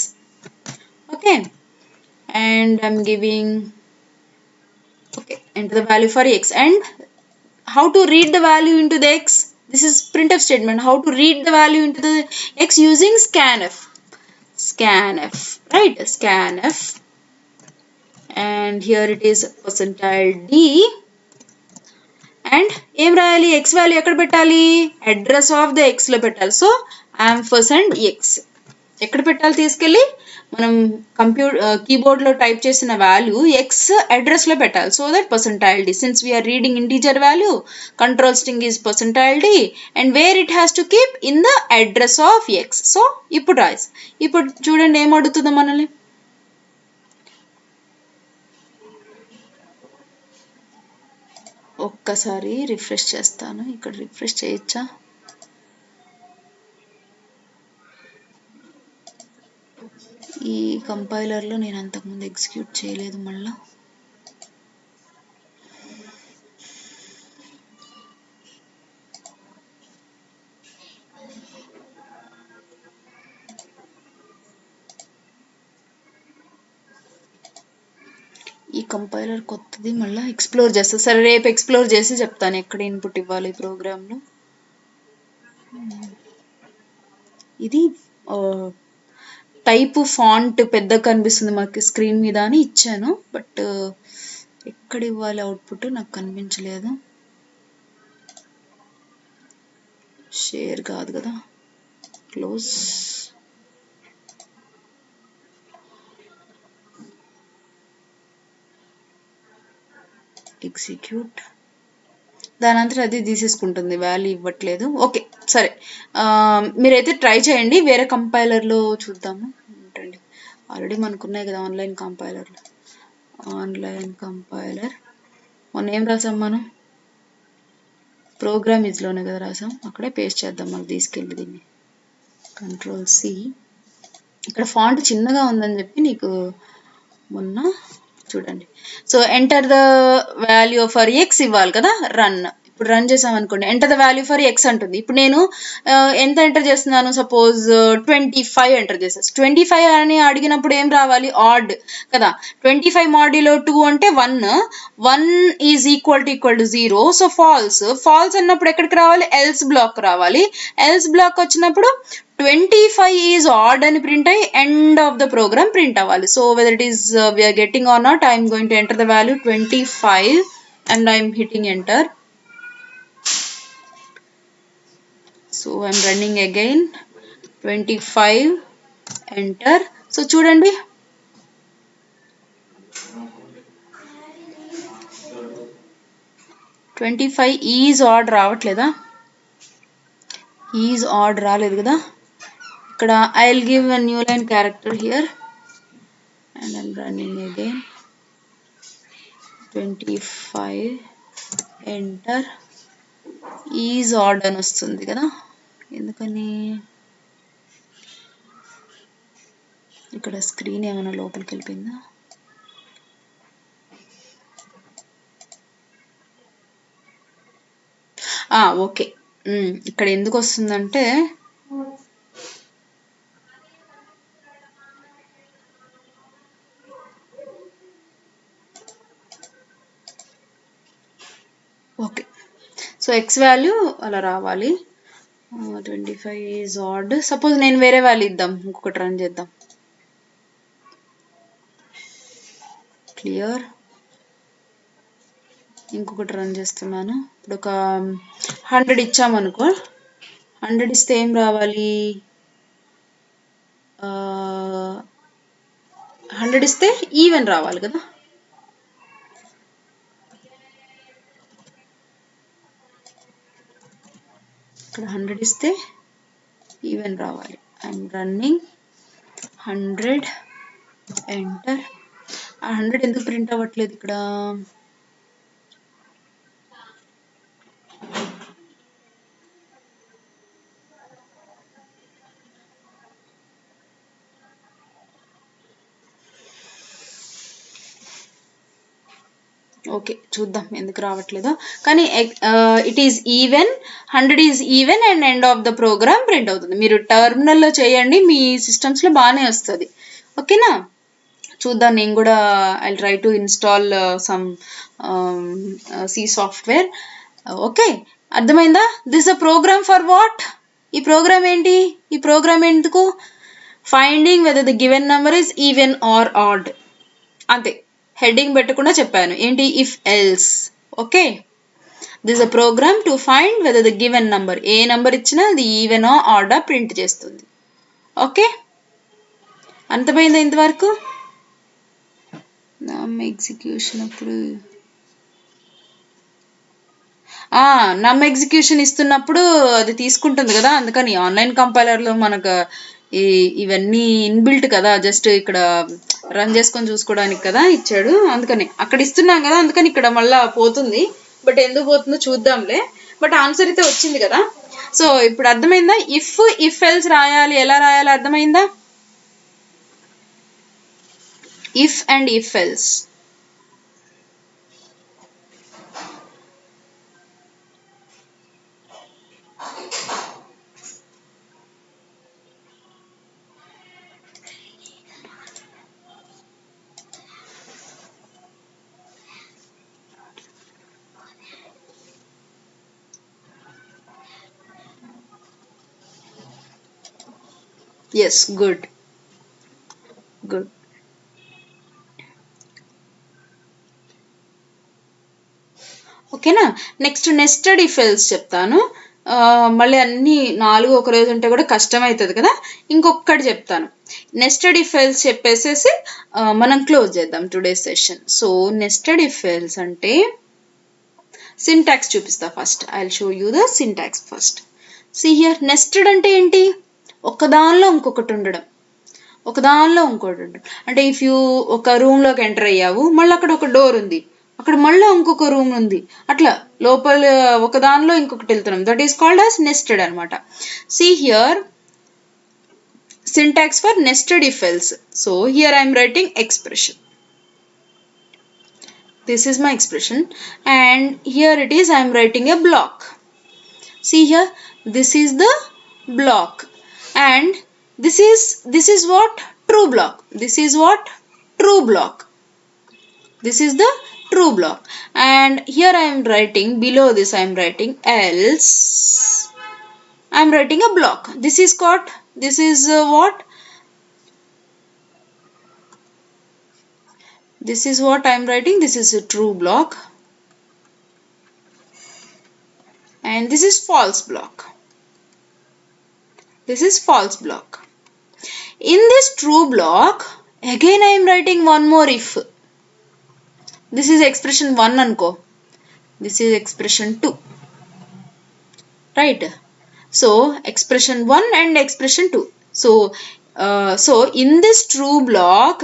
A: Okay, and I'm giving, okay, enter the value for x. And how to read the value into the x, This is printf statement. How to read the value into the x using scanf. Scanf, right? Scanf. And here it is percentile D. And ఏం రాయాలి x value ఎక్కడ పెట్టాలి address of the x లో పెట్టాలి so %x ఎక్కడ పెట్టాలి తీసుకెళ్ళి మనం కీబోర్డ్ లో టైప్ చేసిన వాల్యూ x అడ్రస్ లో పెట్టాలి so that percentile d since we are reading integer value control string is percentile d and where it has to keep in the address of x so ఇప్పుడు రాయ్ ఇప్పుడు చూడండి ఏం అడుగుతుందో మనల్ని ఒక్కసారి refresh చేస్తాను ఇక్కడ రిఫ్రెష్ చేయొచ్చా ఈ కంపైలర్ లో నేను అంతకుముందు ఎగ్జిక్యూట్ చేయలేదు మళ్ళా ఈ కంపైలర్ కొత్తది మళ్ళీ ఎక్స్ప్లోర్ చేస్తా సరే రేపు ఎక్స్ప్లోర్ చేసి చెప్తాను ఎక్కడ ఇన్పుట్ ఇవ్వాలి ప్రోగ్రామ్లో ఇది టైప్ ఫాంట్ పెద్దగా కనిపిస్తుంది మాకు స్క్రీన్ మీద అని ఇచ్చాను బట్ ఎక్కడ ఇవ్వాలి అవుట్పుట్ నాకు కనిపించలేదు షేర్ కాదు కదా క్లోజ్ ఎగ్జిక్యూట్ దాని అంతా అది తీసేసుకుంటుంది వాల్యూ ఇవ్వట్లేదు ఓకే సరే మీరైతే ట్రై చేయండి వేరే కంపైలర్లో చూద్దాము ఏంటండి ఆల్రెడీ మనకున్నాయి కదా ఆన్లైన్ కంపైలర్ మొన్న ఏం రాసాం మనం ప్రోగ్రామ్ ఇజ్లోనే కదా రాసాం అక్కడే పేస్ట్ చేద్దాం మనకు తీసుకెళ్ళి దీన్ని Ctrl+C ఇక్కడ ఫాంట్ చిన్నగా ఉందని చెప్పి నీకు మొన్న చూడండి so enter the value for x ఇవ్వాలి కదా రన్ ఇప్పుడు రన్ చేసాం అనుకోండి enter the value for x అంటుంది ఇప్పుడు నేను ఎంత ఎంటర్ చేస్తున్నాను సపోజ్ 25 ఎంటర్ చేసేసి 25 అని అడిగినప్పుడు ఏం రావాలి ఆడ్ కదా 25 మాడ్యులో 2 అంటే 1 is equal to 0 so false అన్నప్పుడు ఎక్కడికి రావాలి ఎల్స్ బ్లాక్ రావాలి ఎల్స్ బ్లాక్ వచ్చినప్పుడు 25 is odd and print end of the program print avali so whether it is we are getting or not I am going to enter the value 25 and I am hitting enter so I am running again 25 enter so chudandi is odd రావట్లేదా is odd రాలేదు కదా ఇక్కడ I'll give a new line character here and I'm running again 25 enter is odd అని వస్తుంది కదా ఎందుకని ఇక్కడ screen ఏమైనా లోపలికి వెళ్ళిపోయిందా ఓకే ఇక్కడ ఎందుకు వస్తుందంటే ఓకే సో x వాల్యూ అలా రావాలి 25 is odd సపోజ్ నేను వేరే వాల్యూ ఇద్దాం ఇంకొకటి రన్ చేద్దాం క్లియర్ ఇంకొకటి రన్ చేస్తున్నాను ఇప్పుడు ఒక 100 ఇచ్చామనుకో 100 ఇస్తే ఏం రావాలి 100 ఇస్తే ఈవెన్ రావాలి కదా ఇక్కడ 100 ఇస్తే ఈవెన్ రావాలి ఐఎమ్ రన్నింగ్ 100 ఎంటర్ 100 ఎందుకు ప్రింట్ అవ్వట్లేదు ఇక్కడ ఓకే చూద్దాం ఎందుకు రావట్లేదో కానీ it is even 100 is even and end of the program print అవుతుంది మీరు టర్మినల్లో చేయండి మీ సిస్టమ్స్లో బాగానే వస్తుంది ఓకేనా చూద్దాం నేను కూడా I try to install some C software okay అర్థమైందా? This a program for what? ఈ ప్రోగ్రామ్ ఏంటి? ఈ ప్రోగ్రామ్ ఎందుకు? Finding whether the given number is even or odd. అంతే, హెడ్డింగ్ పెట్టకుండా చెప్పాను ఏంటి, if else. Okay, this a program to find whether the given number, ఏ నంబర్ ఇచ్చినా అది ఈవెన్ ఆర్ ప్రింట్ చేస్తుంది. ఓకే, అర్థమైందా ఇంతవరకు? ఎగ్జిక్యూషన్ అప్పుడు నమ్ ఎగ్జిక్యూషన్ ఇస్తున్నప్పుడు అది తీసుకుంటుంది కదా, అందుకని ఆన్లైన్ కంపైలర్లో మనకు ఇవన్నీ ఇన్బిల్ట్ కదా, జస్ట్ ఇక్కడ రన్ చేసుకొని చూసుకోవడానికి కదా ఇచ్చాడు, అందుకని అక్కడ ఇస్తున్నాం కదా, అందుకని ఇక్కడ మళ్ళా పోతుంది. బట్ ఎందుకు పోతుందో చూద్దాంలే. బట్ ఆన్సర్ అయితే వచ్చింది కదా. సో ఇప్పుడు అర్థమైందా? ఇఫ్ ఎల్స్ రాయాలి, ఎలా రాయాలి అర్థమైందా? If and if else. Yes, good. ఓకేనా? నెక్స్ట్ నెస్టెడ్ ఇఫ్ ఎల్స్ చెప్తాను. మళ్ళీ అన్ని 4 ఒక రోజు ఉంటే కూడా కష్టం అవుతుంది కదా, ఇంకొకటి చెప్తాను. నెస్టెడ్ ఇఫ్ ఎల్స్ చెప్పేసేసి మనం క్లోజ్ చేద్దాం today session. So nested if else అంటే సింటాక్స్ చూపిస్తా first. I will show you the syntax first. See here, nested అంటే ఏంటి? ఒకదానిలో ఇంకొకటి ఉండడం, ఒకదానిలో ఇంకోటి ఉండడం. అంటే ఇఫ్ యూ ఒక రూమ్లోకి ఎంటర్ అయ్యావు, మళ్ళీ అక్కడ ఒక డోర్ ఉంది, అక్కడ మళ్ళీ ఇంకొక రూమ్ ఉంది, అట్లా లోపల ఒక దానిలో ఇంకొకటి వెళ్తున్నాం. That is called as nested అనమాట. See here, syntax for nested if else. So here I am writing expression. This is my expression, and here it is I am writing a block. See here, this is the block, and this is what? True block. This is what? True block. This is the true block, and here I am writing, below this I am writing else. I am writing a block. This is what? This is what? This is what I am writing. This is a true block, and this is false block. This is false block. In this true block, again I am writing one more if. This is expression 1 anko. This is expression 2. Right? So expression 1 and expression 2. So in this true block,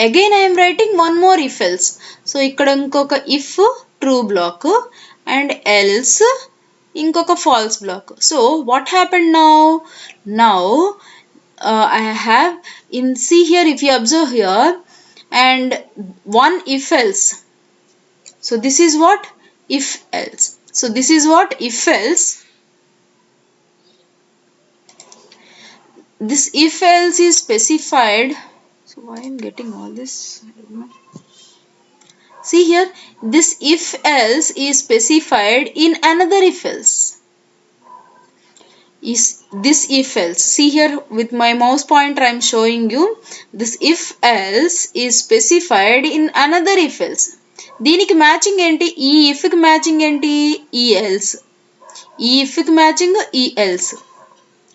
A: again I am writing one more if else. So ikkada inkoka if true block and else inkoka false block. So what happened now? Now I have see here, if you observe here, and one if else. So this is what? If else. So this is what? If else. This if else is specified. So why I am getting all this? I don't know. See here, this if else is specified in another if else. Is this if else. See here, with my mouse pointer I am showing you, this if else is specified in another if else. దీనికి matching ఏంటి? ఈ if కి matching ఏంటి? ఈ else. ఈ if కి matching ఈ else.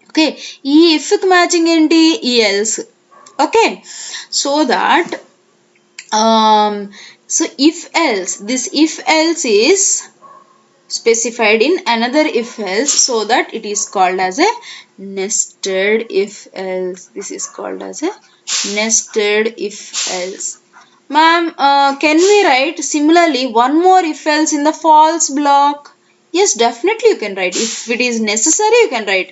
A: Okay, ఈ if కి మ్యాచింగ్ ఏంటి? ఈ else. Okay, so that so if else, this if else is specified in another if else, so that it is called as a nested if else. This is called as a nested if else. Ma'am, can we write similarly one more if else in the false block? Yes, definitely you can write. If it is necessary, you can write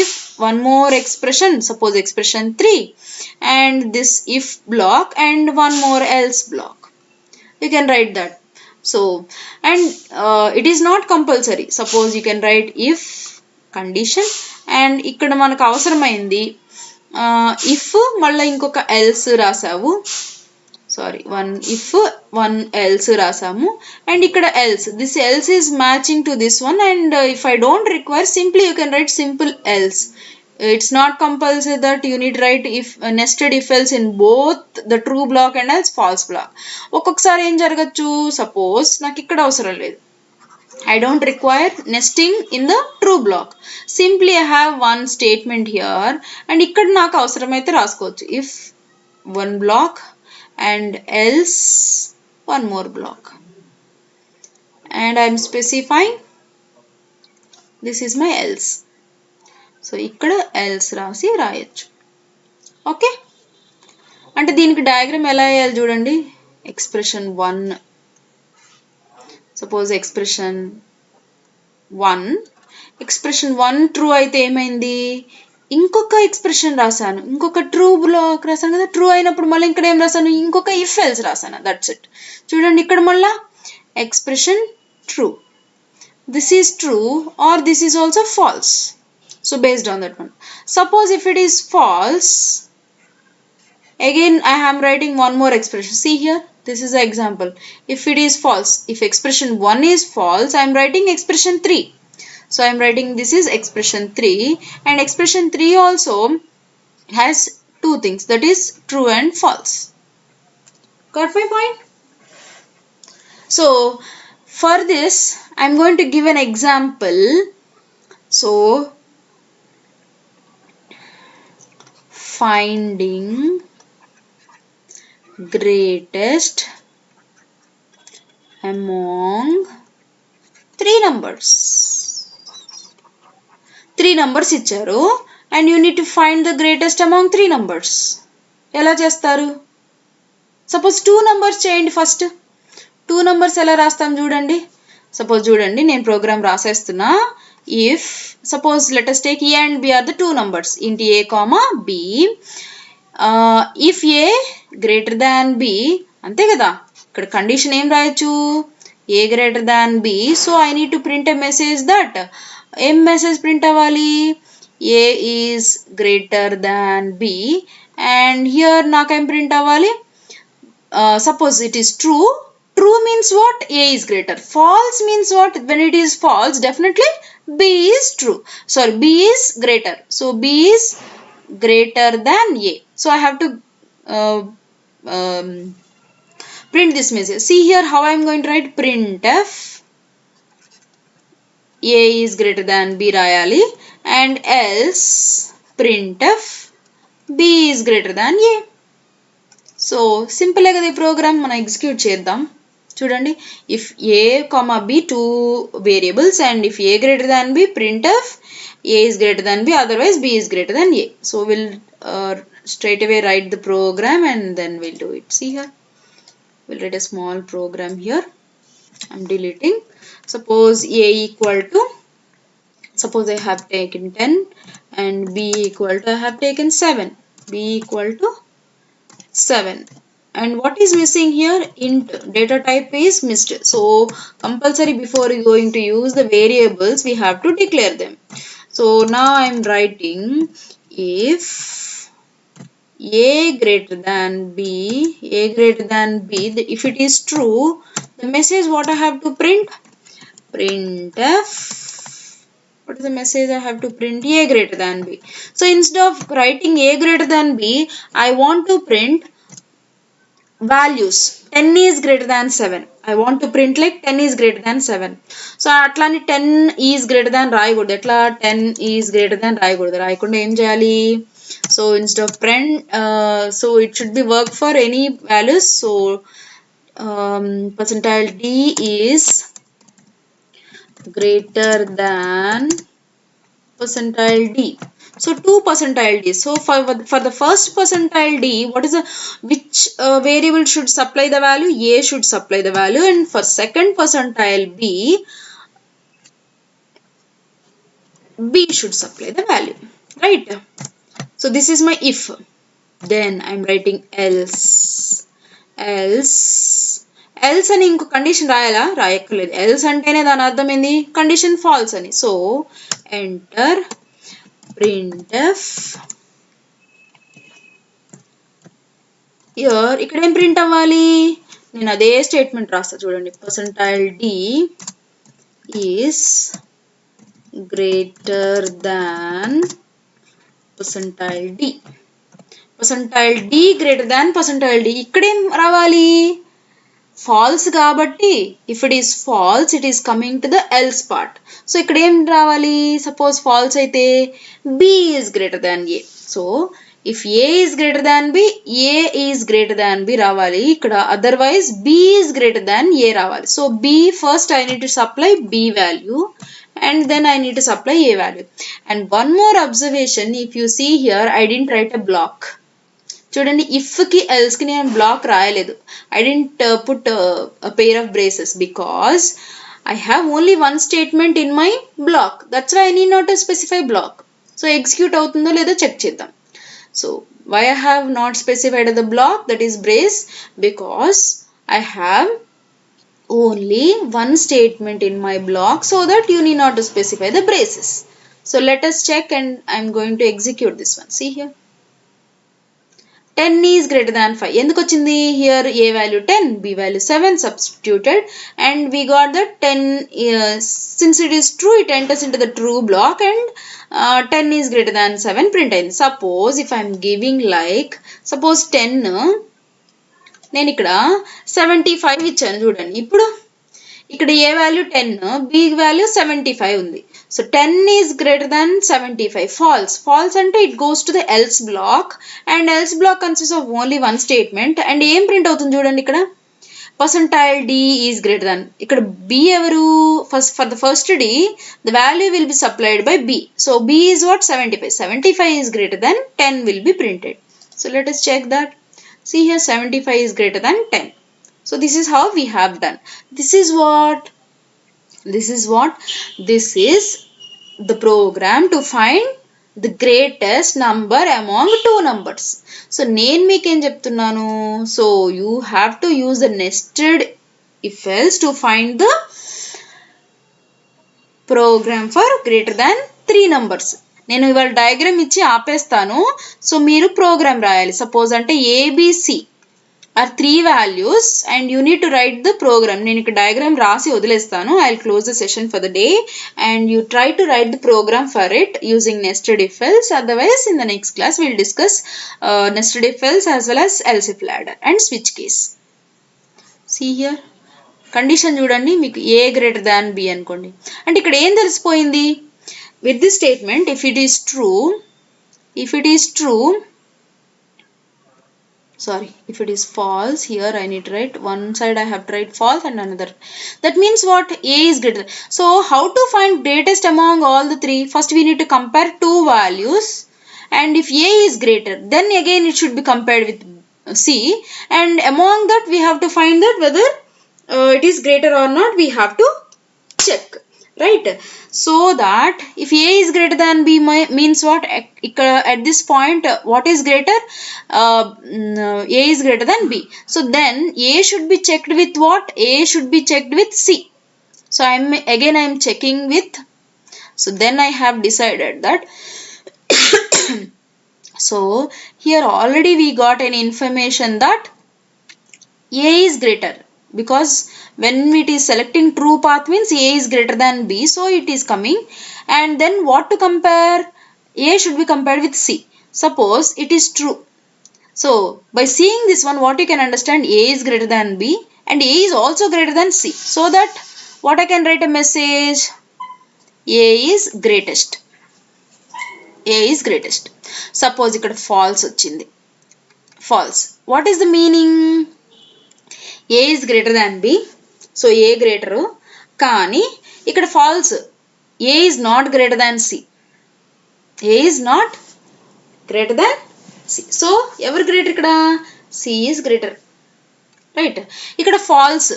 A: if one more expression, suppose expression 3, and this if block and one more else block. You can write that. So, and it is not compulsory. Suppose you can write if condition, and ikkada manaku avasaramaindi if malla inkoka else rasavu. sorry, one if, one else rasamu, and ikkada else, this else is matching to this one, and if I don't require, simply you can write simple else. It's not compulsory that you need write if nested if else in both the true block and else false block. ఒక్కొక్కసారి ఏం జరగచ్చు, suppose నాకు ఇక్కడ అవసరం లేదు, I don't require nesting in the true block. Simply I have one statement here, and ikkada నాకు అవసరమైతే రాసుకోవచ్చు, if one block and else one more block, and I am specifying this is my else. So ikkada else rasi రాయొచ్చు. Okay, అంటే దీనికి diagram ఎలా వేయాలి చూడండి. Expression 1, suppose expression 1 true అయితే ఏమైంది, ఇంకొక ఎక్స్ప్రెషన్ రాసాను, ఇంకొక ట్రూ బ్లాక్ రాసాను కదా, ట్రూ అయినప్పుడు మళ్ళీ ఇక్కడ ఏం రాసాను, ఇంకొక ఇఫ్ ఎల్స్ రాసాను, దట్స్ ఇట్. చూడండి ఇక్కడ మళ్ళా expression true, this is true or this is also false. So based on that one, suppose if it is false, again I am writing one more expression. See here, this is an example. If it is false, if expression 1 is false, I am writing expression 3. So I am writing this is expression 3, and expression 3 also has two things, that is true and false. Got my point? So for this I am going to give an example. So finding greatest among three numbers. Three numbers ఇచ్చారు, and you need to find the greatest among three numbers. ఎలా చేస్తారు, suppose 2 numbers చేయండి. First 2 numbers ఎలా రాస్తాం చూడండి. Suppose చూడండి, నేను programme రాసేస్తున్నా. If suppose let us take a and b are the two numbers, int a comma b, if a greater than b, ante kada ikkada condition em rayachchu, a greater than b, so I need to print a message that message print avali, a is greater than b, and here naku em print avali, suppose it is true. True means what, a is greater. False means what, when it is false, definitely b is true, sorry, b is greater, so b is greater than a. So I have to print this message. See here how I am going to write, printf a is greater than b rayali, and else printf b is greater than a. So simple గా ఈ programme మనం execute చేద్దాం. చూడండి, if a comma b two variables, and if a greater than b, printf a is greater than b, otherwise b is greater than a. So we'll straight away write the program and then we'll do it. See here, we'll write a small program here. I'm deleting. Suppose a equal to, suppose I have taken 10 and b equal to, I have taken 7, b equal to 7, and what is missing here, int, data type is missed. So compulsory before going to use the variables we have to declare them. So now I am writing, if a greater than b, if it is true, the message what I have to print, printf, what is the message I have to print, a greater than b. So instead of writing a greater than b, I want to print values. 10 is greater than 7. I want to print like 10 is greater than 7. So atlani 10 is greater than రాయకూడదు. ఎట్లా 10 is greater than రాయకూడదు. రాయకుండా ఏం చేయాలి, so instead of print, so it should be work for any values. So percentile d is greater than percentile d. So 2 percentile d. So for the first percentile d, what is the, which variable should supply the value, a should supply the value, and for second percentile b, b should supply the value, right? So this is my if. Then I am writing else అని ఇంకో condition రాయాలా, రాయక్కర్లేదు. Else అంటేనే దాని అర్థం ఏంది, condition false అని. So enter printf here ఇక్కడ ఏం print అవ్వాలి, నేను అదే స్టేట్మెంట్ రాస్తా చూడండి. percentile d is greater than percentile d. percentile d greater than percentile d. ఇక్కడ ఏం రావాలి, false కాబట్టి if it is false it is coming to the else part. So ఇక్కడ ఏం రావాలి, suppose false అయితే b is greater than a. So if a is greater than b, a is greater than b రావాలి. ఇక్కడ otherwise b is greater than a రావాలి. So b first I need to supply b value and then I need to supply a value. And one more observation, if you see here I didn't write a block. చూడండి, if కి else కి నేను black రాయలేదు. I didn't put a pair of braces because I have only one statement in my block. That's why I need not to specify block. So execute అవుతుందో లేదో check చేద్దాం. So why I have not specified the block, that is brace, because I have only one statement in my block, so that you need not to specify the braces. So let us check and I'm going to execute this one. See here. 10 is greater than 5. ఎందుకు వచ్చింది, here a value 10, b value 7 substituted and we got the 10. Since it is true, it enters into the true block and 10 is greater than 7 print అయింది. Suppose if I am giving like, suppose 10, నేను ఇక్కడ 75 ఇచ్చాను చూడండి. ఇప్పుడు ఇక్కడ a value 10, b value 75 ఉంది. So 10 is greater than 75. False. False అంటే it goes to the else block and else block consists of only one statement and ఏం print అవుతుంది చూడండి ఇక్కడ, percentile d is greater than. ఇక్కడ b ఎవరు, for the first d the value will be supplied by b. So b is what, 75. 75 is greater than 10 will be printed. So let us check that. See here, 75 is greater than 10. So this is how we have done. This is the program to find the greatest number among two numbers. So నేను మీకు ఏం చెప్తున్నాను, so you have to use the nested if else to find the program for greater than 3 numbers. నేను ఇవాళ diagram ఇచ్చి ఆపేస్తాను. So మీరు programme రాయాలి. Suppose అంటే ABC are 3 values and you need to write the program. నేను ఇక్కడ diagram రాసి వదిలేస్తాను. I'll close the session for the day and you try to write the program for it using nested if else. Otherwise in the next class we'll discuss nested if else as well as else if ladder and switch case. See here, condition చూడండి, మీకు a greater than b అనుకోండి. అంటే ఇక్కడ ఏం తెలిసిపోయింది, with this statement if it is true, if it is false, here I need to write one side, I have to write false and another. That means what, a is greater. So how to find greatest among all the three? First we need to compare two values and if a is greater then again it should be compared with c and among that we have to find that whether it is greater or not, we have to check, right? So that if a is greater than b means what, at this point what is greater, a is greater than b. So then a should be checked with what, a should be checked with c. So I am checking with, so then I have decided that so here already we got an information that a is greater, because when it is selecting true path means a is greater than b, so it is coming. And then what to compare, a should be compared with c. Suppose it is true, so by seeing this one what you can understand, a is greater than b and a is also greater than c, so that what I can write a message, a is greatest, a is greatest. Suppose ఇక్కడ false వచ్చింది, false, what is the meaning, a is greater than b, so a greater, కానీ ఇక్కడ false, a is not greater than c, a is not greater than c. So ఎవరు greater ఇక్కడ, c is greater, right? ఇక్కడ false,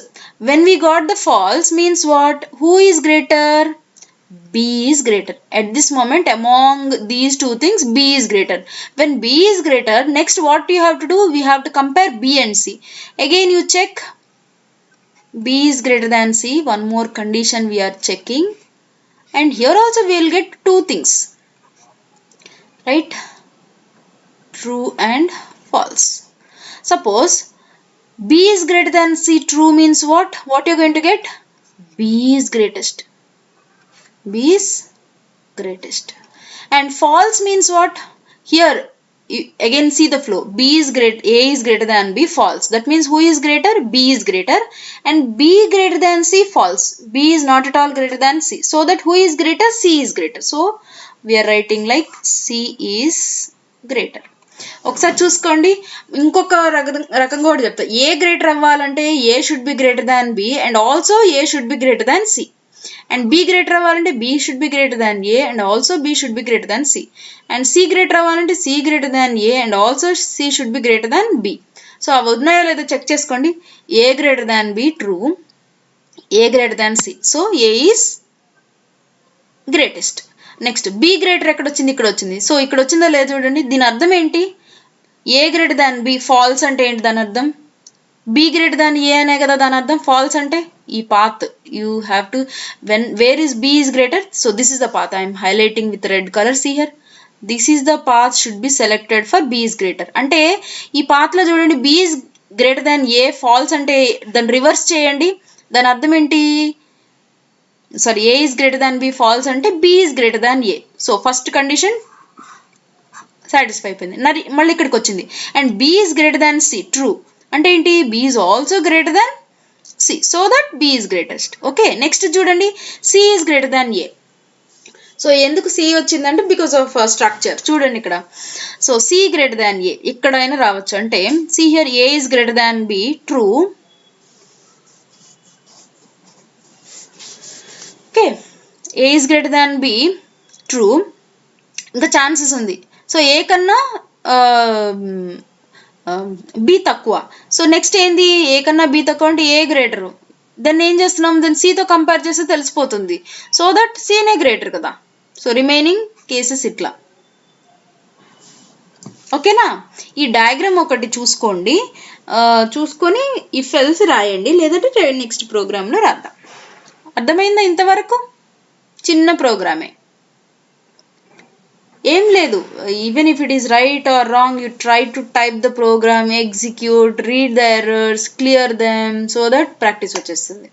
A: when we got the false means what, who is greater, b is greater. At this moment among these two things b is greater. When b is greater, next what you have to do, we have to compare b and c. Again you check b is greater than c, one more condition we are checking, and here also we will get two things, right, true and false. Suppose B is greater than C, true means what? What you're going to get? B is greatest. B is greatest. And false means what? Here, again see the flow. A is greater than B, false. That means who is greater? B is greater. And B greater than C, false. B is not at all greater than C. So that who is greater? C is greater. So we are writing like C is greater. ఒకసారి చూసుకోండి. ఇంకొక రకంగా కూడా చెప్తా. A greater అవ్వాలంటే a should be greater than b and also a should be greater than c. And b greater అవ్వాలంటే b should be greater than a and also b should be greater than c. And c greater అవ్వాలంటే c greater than a and also c should be greater than b. So అవి ఉన్నాయో లేదో check చేసుకోండి. A greater than b true, a greater than c. So a is greatest. Next B greater ఎక్కడ వచ్చింది? ఇక్కడ వచ్చింది. So ఇక్కడ వచ్చిందో లేదో చూడండి. దీని అర్థం ఏంటి? ఏ గ్రేటర్ దాన్ బి, ఫాల్స్ అంటే ఏంటి దాని అర్థం? బి గ్రేటర్ దాన్ ఏ అనే కదా దాని అర్థం. ఫాల్స్ అంటే ఈ path you have to where is b is greater. So this is the path I'm highlighting with red colour. See here, this is the path should be selected for b is greater. అంటే ఈ path లో చూడండి b is greater than a, false అంటే దాన్ని reverse చేయండి. దాని అర్థం ఏంటి? Sorry, a is greater than b, false అంటే b is greater than a. So first condition satisfy అయిపోయింది. మళ్ళీ ఇక్కడికి వచ్చింది. And b is greater than c, true అంటే ఏంటి? B is also greater than c. So that b is greatest. Okay, next చూడండి, c is greater than a. So ఎందుకు c వచ్చిందంటే because of structure. చూడండి ఇక్కడ. So c greater than a ఇక్కడైనా రావచ్చు. అంటే c here a is greater than b, true. Okay, a is greater than b, true. ఇంకా chances ఉంది. So ఏ కన్నా బి తక్కువ. సో నెక్స్ట్ ఏంది? ఏ కన్నా బి తక్కువ అంటే ఏ గ్రేటరు. దాన్ని ఏం చేస్తున్నాం? దాన్ని సితో కంపేర్ చేస్తే తెలిసిపోతుంది. సో దట్ సినే గ్రేటర్ కదా. సో రిమైనింగ్ కేసెస్ ఇట్లా. ఓకేనా? ఈ డయాగ్రామ్ ఒకటి చూసుకోండి. చూసుకొని ఇఫ్ ఎల్స్ రాయండి, లేదంటే నెక్స్ట్ ప్రోగ్రామ్లో రాద్దాం. అర్థమైందా ఇంతవరకు? చిన్న ప్రోగ్రామే, ఏం లేదు. Even if it is right or wrong, you try to type the program, execute, read the errors, clear them, so that practice వచ్చేస్తుంది.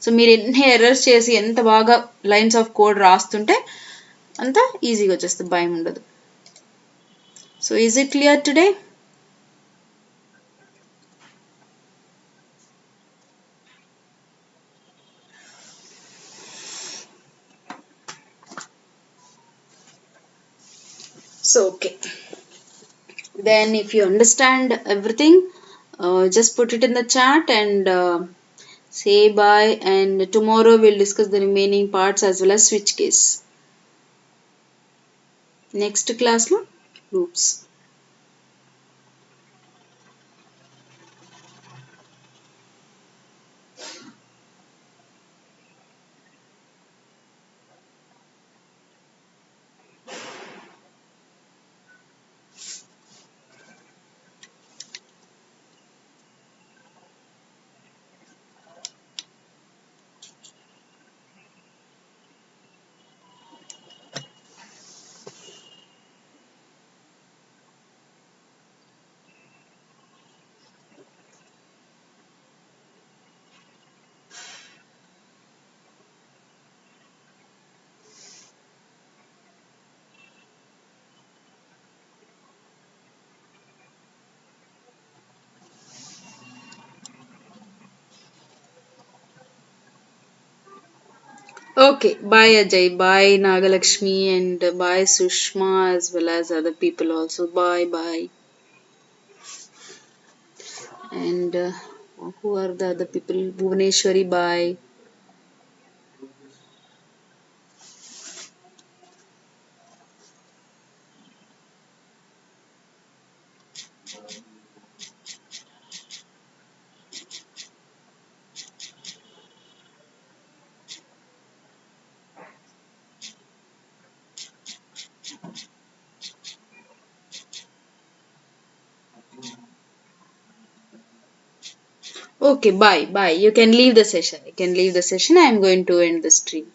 A: సో మీరు ఎన్ని ఎర్రర్స్ చేసి ఎంత బాగా లైన్స్ ఆఫ్ కోడ్ రాస్తుంటే అంత ఈజీగా వచ్చేస్తుంది, భయం ఉండదు. So is it clear today? So okay, then if you understand everything, just put it in the chat and say bye, and tomorrow we'll discuss the remaining parts as well as switch case. Next class lo loops. Okay, bye Ajay, bye Nagalakshmi, and bye Sushma as well as other people also. Bye bye. And who are the other people? Bhuvaneshwari, bye. Okay, bye bye. You can leave the session. I am going to end the stream.